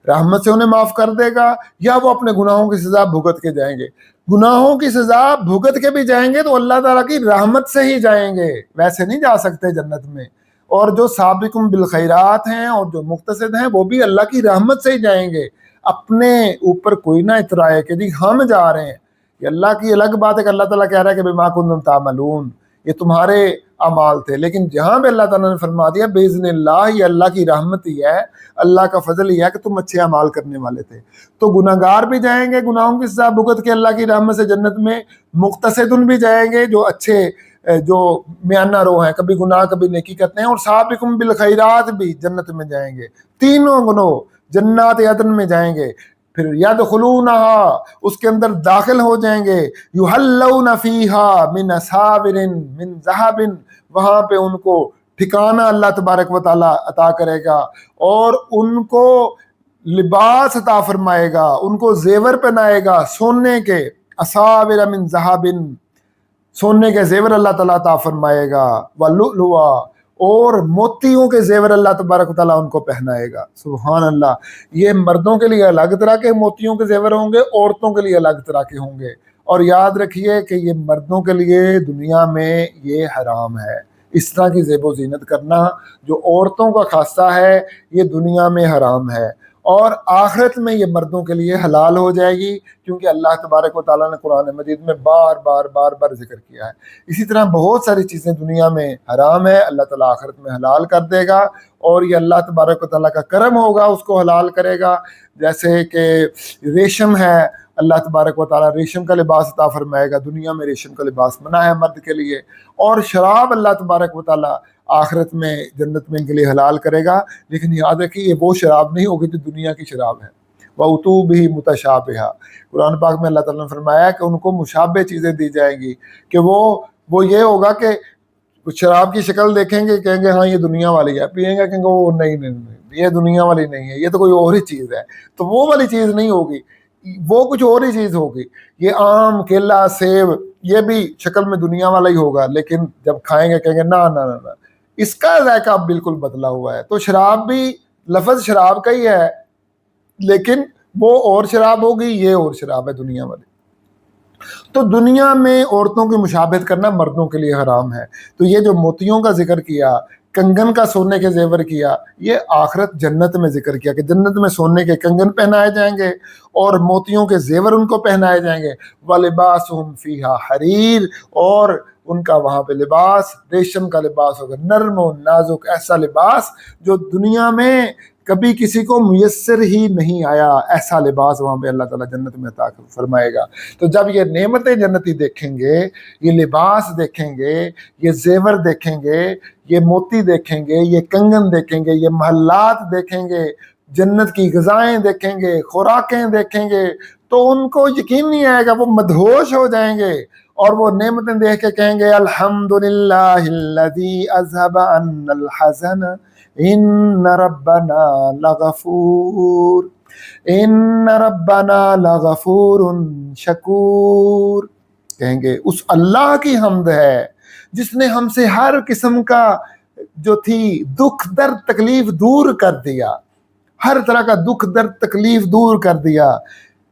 رحمت سے انہیں معاف کر دے گا، یا وہ اپنے گناہوں کی سزا بھگت کے جائیں گے۔ گناہوں کی سزا بھگت کے بھی جائیں گے تو اللہ تعالیٰ کی رحمت سے ہی جائیں گے، ویسے نہیں جا سکتے جنت میں۔ اور جو سابقون بالخیرات ہیں اور جو مقتصد ہیں وہ بھی اللہ کی رحمت سے ہی جائیں گے. اپنے اوپر کوئی نہ اترائے کہ جی ہم جا رہے ہیں. یہ اللہ کی الگ بات ہے کہ اللہ تعالیٰ کہہ رہا ہے کہ بما کنتم تعملون، یہ تمہارے اعمال تھے، لیکن جہاں پہ اللہ تعالیٰ نے فرما دیا باذن اللہ، یہ اللہ کی رحمت ہی ہے، اللہ کا فضل ہی ہے کہ تم اچھے اعمال کرنے والے تھے. تو گناہ گار بھی جائیں گے گناہوں کی سزا بھگت کے اللہ کی رحمت سے جنت میں، مقتصدن بھی جائیں گے جو اچھے جو میانہ رو ہیں، کبھی گناہ کبھی نیکی کرتے ہیں، اور سابقون بالخیرات بھی جنت میں جائیں گے. تینوں گنوں جنات عدن میں جائیں گے. پھر یدخلونہا، اس کے اندر داخل ہو جائیں گے. یحلون فیہا من اساور من ذہب، وہاں پہ ان کو ٹھکانہ اللہ تبارک و تعالیٰ عطا کرے گا، اور ان کو لباس عطا فرمائے گا، ان کو زیور پہنائے گا سونے کے. اساور من ذہب، سونے کے زیور اللہ تعالیٰ عطا فرمائے گا. ولؤلؤا، اور موتیوں کے زیور اللہ تبارک و تعالیٰ ان کو پہنائے گا. سبحان اللہ. یہ مردوں کے لیے الگ طرح کے موتیوں کے زیور ہوں گے، عورتوں کے لیے الگ طرح کے ہوں گے. اور یاد رکھیے کہ یہ مردوں کے لیے دنیا میں یہ حرام ہے، اس طرح کی زیب و زینت کرنا جو عورتوں کا خاصہ ہے یہ دنیا میں حرام ہے، اور آخرت میں یہ مردوں کے لیے حلال ہو جائے گی، کیونکہ اللہ تبارک و تعالیٰ نے قرآن مجید میں بار بار ذکر کیا ہے. اسی طرح بہت ساری چیزیں دنیا میں حرام ہے، اللہ تعالیٰ آخرت میں حلال کر دے گا، اور یہ اللہ تبارک و تعالیٰ کا کرم ہوگا، اس کو حلال کرے گا. جیسے کہ ریشم ہے، اللہ تبارک و تعالیٰ ریشم کا لباس عطا فرمائے گا. دنیا میں ریشم کا لباس منع ہے مرد کے لیے. اور شراب اللہ تبارک و تعالیٰ آخرت میں جنت میں ان کے لیے حلال کرے گا، لیکن یاد رکھیے یہ وہ شراب نہیں ہوگی جو دنیا کی شراب ہے. وَأُتُوا بِهِ مُتَشَابِهًا، قرآن پاک میں اللہ تعالیٰ نے فرمایا کہ ان کو مشابہ چیزیں دی جائیں گی، کہ وہ یہ ہوگا کہ شراب کی شکل دیکھیں گے کہیں گے ہاں یہ دنیا والی ہے، پیئیں گے کہیں گے وہ نہیں یہ دنیا والی نہیں ہے، یہ تو کوئی اور ہی چیز ہے. تو وہ والی چیز نہیں ہوگی، وہ کچھ اور ہی چیز ہوگی. یہ آم، کیلا، سیب، یہ بھی شکل میں دنیا والا ہی ہوگا، لیکن جب کھائیں گے کہیں گے نہ نہ نہ، اس کا ذائقہ بالکل بدلا ہوا ہے. تو شراب بھی لفظ شراب کا ہی ہے، لیکن وہ اور شراب ہوگی، یہ اور شراب ہے دنیا والی. تو دنیا میں عورتوں کی مشابہت کرنا مردوں کے لیے حرام ہے. تو یہ جو موتیوں کا ذکر کیا، کنگن کا سونے کے زیور کیا، یہ آخرت جنت میں ذکر کیا کہ جنت میں سونے کے کنگن پہنائے جائیں گے اور موتیوں کے زیور ان کو پہنائے جائیں گے. وَلِبَاسُهُمْ فِيهَا حَرِيرٌ، اور ان کا وہاں پہ لباس ریشم کا لباس ہوگا، نرم و نازک، ایسا لباس جو دنیا میں کبھی کسی کو میسر ہی نہیں آیا، ایسا لباس وہاں پہ اللہ تعالیٰ جنت میں عطا فرمائے گا. تو جب یہ نعمتیں جنتی دیکھیں گے، یہ لباس دیکھیں گے، یہ زیور دیکھیں گے، یہ موتی دیکھیں گے، یہ کنگن دیکھیں گے، یہ محلات دیکھیں گے، جنت کی غذائیں دیکھیں گے، خوراکیں دیکھیں گے، تو ان کو یقین نہیں آئے گا، وہ مدہوش ہو جائیں گے، اور وہ نعمتیں دیکھ کے کہیں گے الحمدللہ الذی اذھب عنا الحزن ان ربنا لغفور، ان ربنا لغفور شکور. کہیں گے اس اللہ کی حمد ہے جس نے ہم سے ہر قسم کا جو تھی دکھ درد تکلیف دور کر دیا، ہر طرح کا دکھ درد تکلیف دور کر دیا.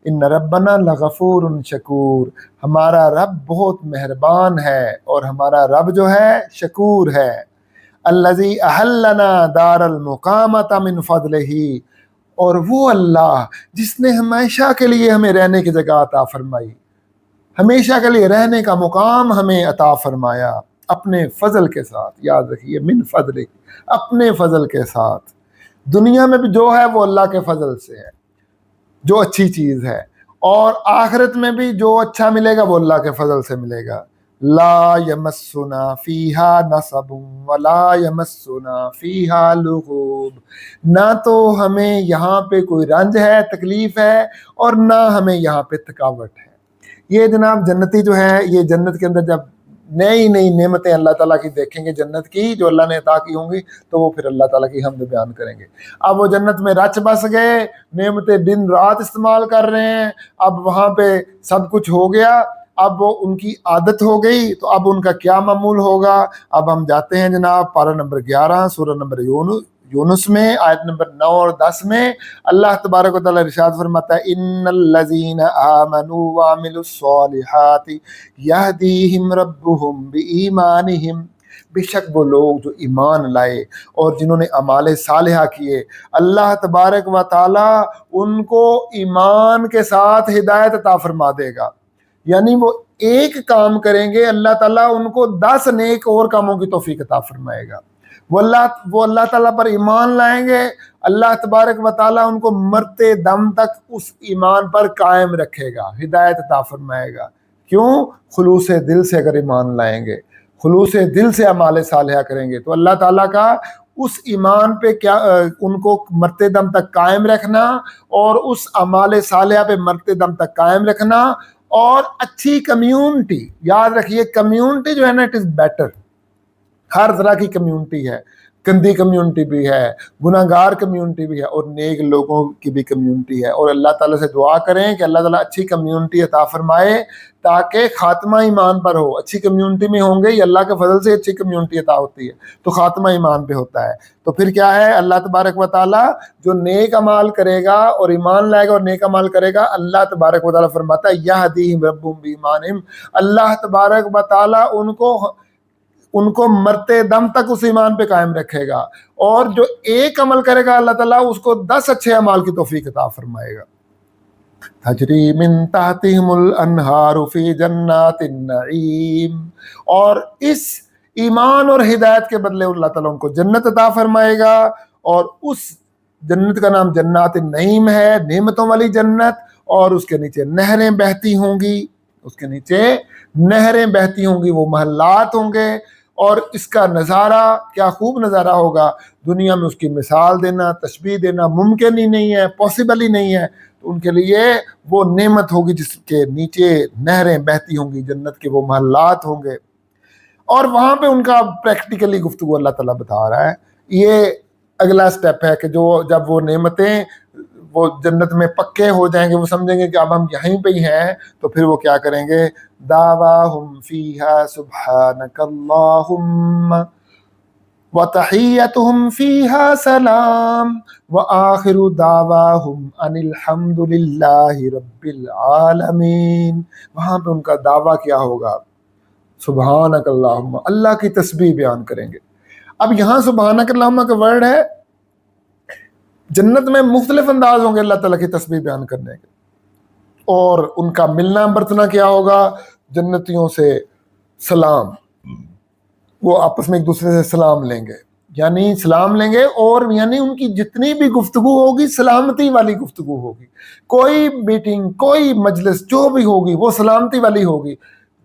ان ربنا لغفور شکور، ہمارا رب بہت مہربان ہے اور ہمارا رب جو ہے شکور ہے. الذی احلنا دار المقامۃ من فضلہ، اور وہ اللہ جس نے ہمیشہ کے لیے ہمیں رہنے کی جگہ عطا فرمائی، ہمیشہ کے لیے رہنے کا مقام ہمیں عطا فرمایا اپنے فضل کے ساتھ. یاد رکھیے من فضلہ، اپنے فضل کے ساتھ. دنیا میں بھی جو ہے وہ اللہ کے فضل سے ہے، جو اچھی چیز ہے، اور آخرت میں بھی جو اچھا ملے گا وہ اللہ کے فضل سے ملے گا. لا یمسنا فیہا نصب ولا یمسنا فیہا لغوب، نہ تو ہمیں یہاں پہ کوئی رنج ہے، تکلیف ہے، اور نہ ہمیں یہاں پہ تھکاوٹ ہے. یہ جناب جنتی جو ہے، یہ جنت کے اندر جب نئی نئی نعمتیں اللہ تعالیٰ کی دیکھیں گے، جنت کی جو اللہ نے عطا کی ہوں گی، تو وہ پھر اللہ تعالیٰ کی حمد بیان کریں گے. اب وہ جنت میں رچ بس گئے، نعمتیں دن رات استعمال کر رہے ہیں، اب وہاں پہ سب کچھ ہو گیا، اب وہ ان کی عادت ہو گئی، تو اب ان کا کیا معمول ہوگا. اب ہم جاتے ہیں جناب پارہ نمبر 11 سورہ نمبر یونس میں، آیت نمبر 9 اور 10 میں اللہ تبارک و تعالیٰ ارشاد فرماتا ہے ان الذین آمنوا وعملوا الصالحات یہدیہم ربہم بایمانہم بے شک وہ لوگ جو ایمان لائے اور جنہوں نے اعمال صالحہ کیے، اللہ تبارک و تعالی ان کو ایمان کے ساتھ ہدایت عطا فرما دے گا۔ یعنی وہ ایک کام کریں گے، اللہ تعالیٰ ان کو 10 نیک اور کاموں کی توفیق عطا فرمائے گا۔ وہ اللہ تعالیٰ پر ایمان لائیں گے، اللہ تبارک و تعالیٰ ان کو مرتے دم تک اس ایمان پر قائم رکھے گا، ہدایت عطا فرمائے گا۔ کیوں؟ خلوص دل سے اگر ایمان لائیں گے، خلوص دل سے اعمال صالحہ کریں گے تو اللہ تعالیٰ کا اس ایمان پہ کیا ان کو مرتے دم تک قائم رکھنا، اور اس اعمال صالحہ پہ مرتے دم تک قائم رکھنا، اور اچھی کمیونٹی، یاد رکھیے کمیونٹی جو ہے نا، اٹ از بیٹر۔ ہر طرح کی کمیونٹی ہے، گندی کمیونٹی بھی ہے، گناہ گار کمیونٹی بھی ہے، اور نیک لوگوں کی بھی کمیونٹی ہے۔ اور اللہ تعالیٰ سے دعا کریں کہ اللہ تعالیٰ اچھی کمیونٹی عطا فرمائے تاکہ خاتمہ ایمان پر ہو۔ اچھی کمیونٹی میں ہوں گے، یہ اللہ کے فضل سے اچھی کمیونٹی عطا ہوتی ہے تو خاتمہ ایمان پہ ہوتا ہے۔ تو پھر کیا ہے، اللہ تبارک و تعالیٰ جو نیک اعمال کرے گا اور ایمان لائے گا اور نیک اعمال کرے گا، اللہ تبارک و تعالیٰ فرماتا ہے یہدیہم ربہم بایمانہم، اللہ تبارک و تعالیٰ ان کو مرتے دم تک اس ایمان پہ قائم رکھے گا، اور جو ایک عمل کرے گا اللہ تعالیٰ اس کو 10 اچھے اعمال کی توفیق عطا فرمائے گا۔ تجری من تحتہم الانہار فی جنات النعیم، اور اس ایمان اور ہدایت کے بدلے اللہ تعالیٰ ان کو جنت عطا فرمائے گا، اور اس جنت کا نام جنات النعیم ہے، نعمتوں والی جنت، اور اس کے نیچے نہریں بہتی ہوں گی، اس کے نیچے نہریں بہتی ہوں گی، وہ محلات ہوں گے، اور اس کا نظارہ کیا خوب نظارہ ہوگا۔ دنیا میں اس کی مثال دینا، تشبیہ دینا ممکن ہی نہیں ہے، پاسبل ہی نہیں ہے۔ تو ان کے لیے وہ نعمت ہوگی جس کے نیچے نہریں بہتی ہوں گی، جنت کے وہ محلات ہوں گے، اور وہاں پہ ان کا پریکٹیکلی گفتگو اللہ تعالیٰ بتا رہا ہے۔ یہ اگلا سٹیپ ہے کہ جو جب وہ نعمتیں وہ جنت میں پکے ہو جائیں گے، وہ سمجھیں گے کہ اب ہم یہیں پہ ہی ہیں، تو پھر وہ کیا کریں گے، دعواہم فیہا سبحانک اللہم وتحیتہم فیہا سلام وآخر دعواہم ان الحمد للہ رب العالمین۔ وہاں پہ ان کا دعویٰ کیا ہوگا، سبحانک اللہم، اللہ کی تسبیح بیان کریں گے۔ اب یہاں سبحانک اللہم کا ورڈ ہے، جنت میں مختلف انداز ہوں گے اللہ تعالیٰ کی تسبیح بیان کرنے کے، اور ان کا ملنا برتنا کیا ہوگا، جنتیوں سے سلام، وہ آپس میں ایک دوسرے سے سلام لیں گے، یعنی سلام لیں گے، اور یعنی ان کی جتنی بھی گفتگو ہوگی سلامتی والی گفتگو ہوگی، کوئی میٹنگ، کوئی مجلس جو بھی ہوگی وہ سلامتی والی ہوگی۔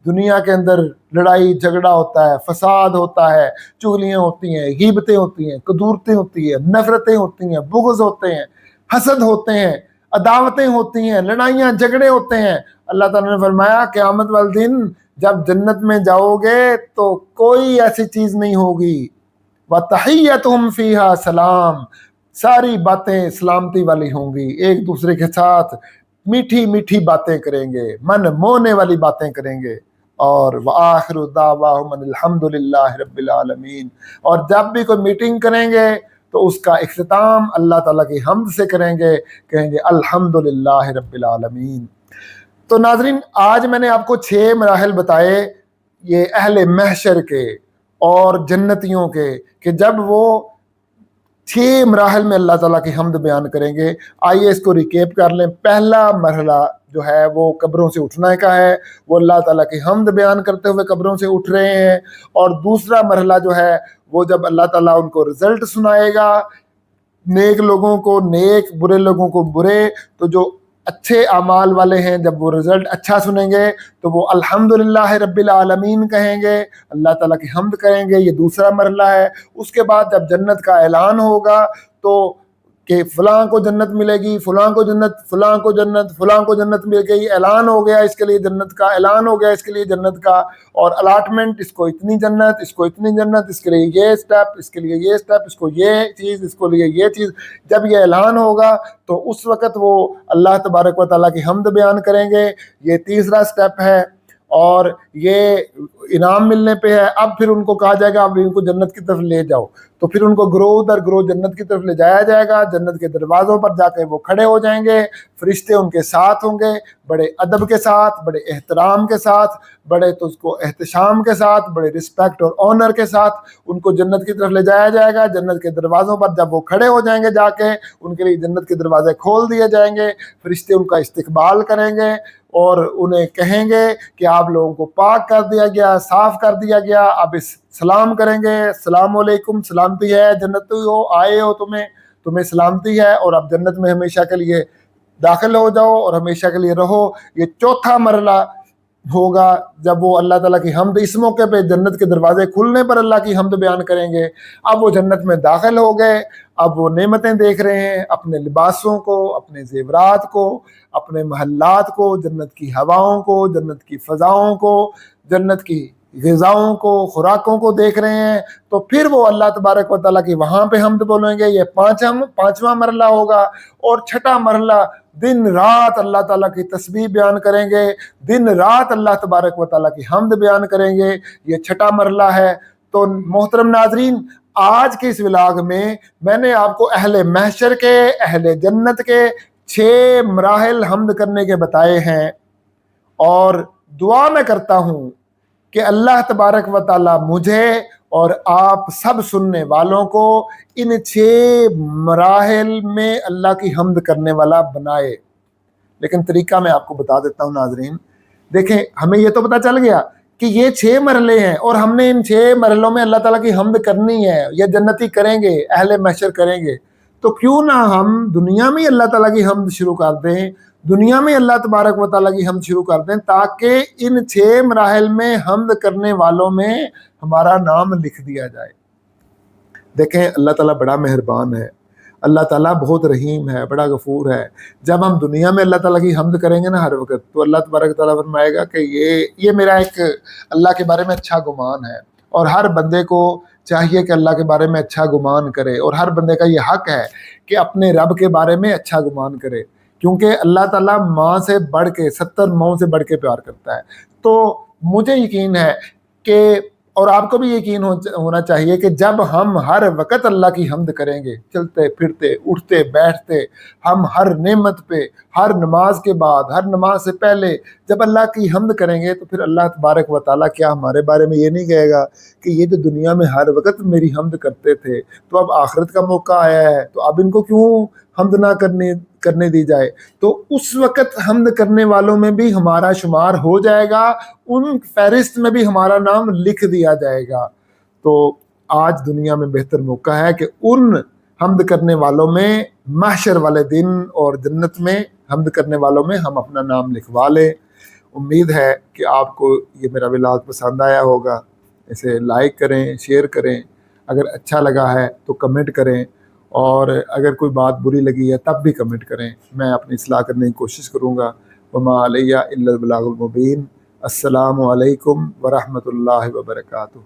دنیا کے اندر لڑائی جھگڑا ہوتا ہے، فساد ہوتا ہے، چغلیاں ہوتی ہیں، غیبتیں ہوتی ہیں، کدورتیں ہوتی ہیں، نفرتیں ہوتی ہیں، بغض ہوتے ہیں، حسد ہوتے ہیں، عداوتیں ہوتی ہیں، لڑائیاں جھگڑے ہوتے ہیں۔ اللہ تعالیٰ نے فرمایا قیامت والے دن جب جنت میں جاؤ گے تو کوئی ایسی چیز نہیں ہوگی، وَتَحِيَّتُهُمْ فِيهَا سلام، ساری باتیں سلامتی والی ہوں گی، ایک دوسرے کے ساتھ میٹھی میٹھی باتیں کریں گے، من مونے والی باتیں کریں گے، اور وآخر دعواہم ان الحمد للہ رب العالمین، اور جب بھی کوئی میٹنگ کریں گے تو اس کا اختتام اللہ تعالیٰ کی حمد سے کریں گے، کہیں گے الحمد للہ رب العالمین۔ تو ناظرین، آج میں نے آپ کو 6 مراحل بتائے یہ اہل محشر کے اور جنتیوں کے، کہ جب وہ 6 مراحل میں اللہ تعالیٰ کی حمد بیان کریں گے۔ آئیے اس کو ریکیپ کر لیں۔ پہلا مرحلہ جو ہے وہ قبروں سے اٹھنے کا ہے، وہ اللہ تعالیٰ کی حمد بیان کرتے ہوئے قبروں سے اٹھ رہے ہیں۔ اور دوسرا مرحلہ جو ہے وہ جب اللہ تعالیٰ ان کو رزلٹ سنائے گا، نیک لوگوں کو نیک، برے لوگوں کو برے، تو جو اچھے اعمال والے ہیں جب وہ رزلٹ اچھا سنیں گے تو وہ الحمدللہ رب العالمین کہیں گے، اللہ تعالیٰ کی حمد کریں گے۔ یہ دوسرا مرحلہ ہے۔ اس کے بعد جب جنت کا اعلان ہوگا تو کہ فلاں کو جنت ملے گی، فلاں کو جنت، فلاں کو جنت، فلاں کو جنت مل گئی، اعلان ہو گیا اس کے لیے جنت کا، اعلان ہو گیا اس کے لیے جنت کا، اور الاٹمنٹ، اس کو اتنی جنت، اس کو اتنی جنت، اس کے لیے یہ سٹیپ، اس کے لیے یہ سٹیپ، اس کو یہ چیز، اس کو لیے یہ چیز۔ جب یہ اعلان ہوگا تو اس وقت وہ اللہ تبارک و تعالیٰ کی حمد بیان کریں گے۔ یہ تیسرا سٹیپ ہے۔ اور یہ انعام ملنے پہ ہے، اب پھر ان کو کہا جائے گا اب ان کو جنت کی طرف لے جاؤ، تو پھر ان کو گروہ در گروہ جنت کی طرف لے جایا جائے گا، جنت کے دروازوں پر جا کے وہ کھڑے ہو جائیں گے، فرشتے ان کے ساتھ ہوں گے، بڑے ادب کے ساتھ، بڑے احترام کے ساتھ، بڑے تو اس کو احتشام کے ساتھ، بڑے رسپیکٹ اور آنر کے ساتھ ان کو جنت کی طرف لے جایا جائے گا۔ جنت کے دروازوں پر جب وہ کھڑے ہو جائیں گے جا کے، ان کے لیے جنت کے دروازے کھول دیے جائیں گے، فرشتے ان کا استقبال کریں گے اور انہیں کہیں گے کہ آپ لوگوں کو پاک کر دیا گیا، صاف کر دیا گیا، اب اس سلام کریں گے، السلام علیکم، سلامتی ہے، جنتی ہو، آئے ہو، تمہیں سلامتی ہے، اور اب جنت میں ہمیشہ کے لیے داخل ہو جاؤ اور ہمیشہ کے لیے رہو۔ یہ چوتھا مرحلہ ہوگا جب وہ اللہ تعالیٰ کی حمد، اس موقع پہ جنت کے دروازے کھلنے پر اللہ کی حمد بیان کریں گے۔ اب وہ جنت میں داخل ہو گئے، اب وہ نعمتیں دیکھ رہے ہیں، اپنے لباسوں کو، اپنے زیورات کو، اپنے محلات کو، جنت کی ہواؤں کو، جنت کی فضاؤں کو، جنت کی غذاؤں کو، خوراکوں کو دیکھ رہے ہیں، تو پھر وہ اللہ تبارک و تعالیٰ کی وہاں پہ حمد بولیں گے۔ یہ پانچواں مرحلہ ہوگا۔ اور چھٹا مرحلہ، دن رات اللہ تعالیٰ کی تسبیح بیان کریں گے، دن رات اللہ تبارک و تعالیٰ کی حمد بیان کریں گے، یہ چھٹا مرحلہ ہے۔ تو محترم ناظرین، آج کے اس ولاگ میں نے آپ کو اہل محشر کے، اہل جنت کے 6 مراحل حمد کرنے کے بتائے ہیں، اور دعا میں کرتا ہوں کہ اللہ تبارک و تعالیٰ مجھے اور آپ سب سننے والوں کو ان 6 مراحل میں اللہ کی حمد کرنے والا بنائے۔ لیکن طریقہ میں آپ کو بتا دیتا ہوں ناظرین۔ دیکھیں، ہمیں یہ تو پتہ چل گیا کہ یہ 6 مرحلے ہیں، اور ہم نے ان 6 مرحلوں میں اللہ تعالیٰ کی حمد کرنی ہے، یہ جنتی کریں گے، اہل محشر کریں گے، تو کیوں نہ ہم دنیا میں اللہ تعالیٰ کی حمد شروع کر دیں، دنیا میں اللہ تبارک و تعالیٰ کی حمد شروع کر دیں، تاکہ ان 6 مراحل میں حمد کرنے والوں میں ہمارا نام لکھ دیا جائے۔ دیکھیں، اللہ تعالیٰ بڑا مہربان ہے، اللہ تعالیٰ بہت رحیم ہے، بڑا غفور ہے۔ جب ہم دنیا میں اللہ تعالیٰ کی حمد کریں گے نا ہر وقت، تو اللہ تبارک تعالیٰ فرمائے گا کہ یہ میرا ایک اللہ کے بارے میں اچھا گمان ہے، اور ہر بندے کو چاہیے کہ اللہ کے بارے میں اچھا گمان کرے، اور ہر بندے کا یہ حق ہے کہ اپنے رب کے بارے میں اچھا گمان کرے، کیونکہ اللہ تعالیٰ ماں سے بڑھ کے 70 ماؤں سے بڑھ کے پیار کرتا ہے۔ تو مجھے یقین ہے کہ، اور آپ کو بھی یقین ہونا چاہیے کہ جب ہم ہر وقت اللہ کی حمد کریں گے، چلتے پھرتے، اٹھتے بیٹھتے، ہم ہر نعمت پہ، ہر نماز کے بعد، ہر نماز سے پہلے جب اللہ کی حمد کریں گے، تو پھر اللہ تبارک و تعالیٰ کیا ہمارے بارے میں یہ نہیں کہے گا کہ یہ جو دنیا میں ہر وقت میری حمد کرتے تھے، تو اب آخرت کا موقع آیا ہے، تو اب ان کو کیوں حمد نہ کرنے دی جائے؟ تو اس وقت حمد کرنے والوں میں بھی ہمارا شمار ہو جائے گا، ان فہرست میں بھی ہمارا نام لکھ دیا جائے گا۔ تو آج دنیا میں بہتر موقع ہے کہ ان حمد کرنے والوں میں محشر والے دن اور جنت میں حمد کرنے والوں میں ہم اپنا نام لکھوا لیں۔ امید ہے کہ آپ کو یہ میرا ولاگ پسند آیا ہوگا، اسے لائک کریں، شیئر کریں، اگر اچھا لگا ہے تو کمنٹ کریں، اور اگر کوئی بات بری لگی ہے تب بھی کمنٹ کریں، میں اپنی اصلاح کرنے کی کوشش کروں گا۔ وما علیہ الا البلاغ المبین۔ السلام علیکم ورحمۃ اللہ وبرکاتہ۔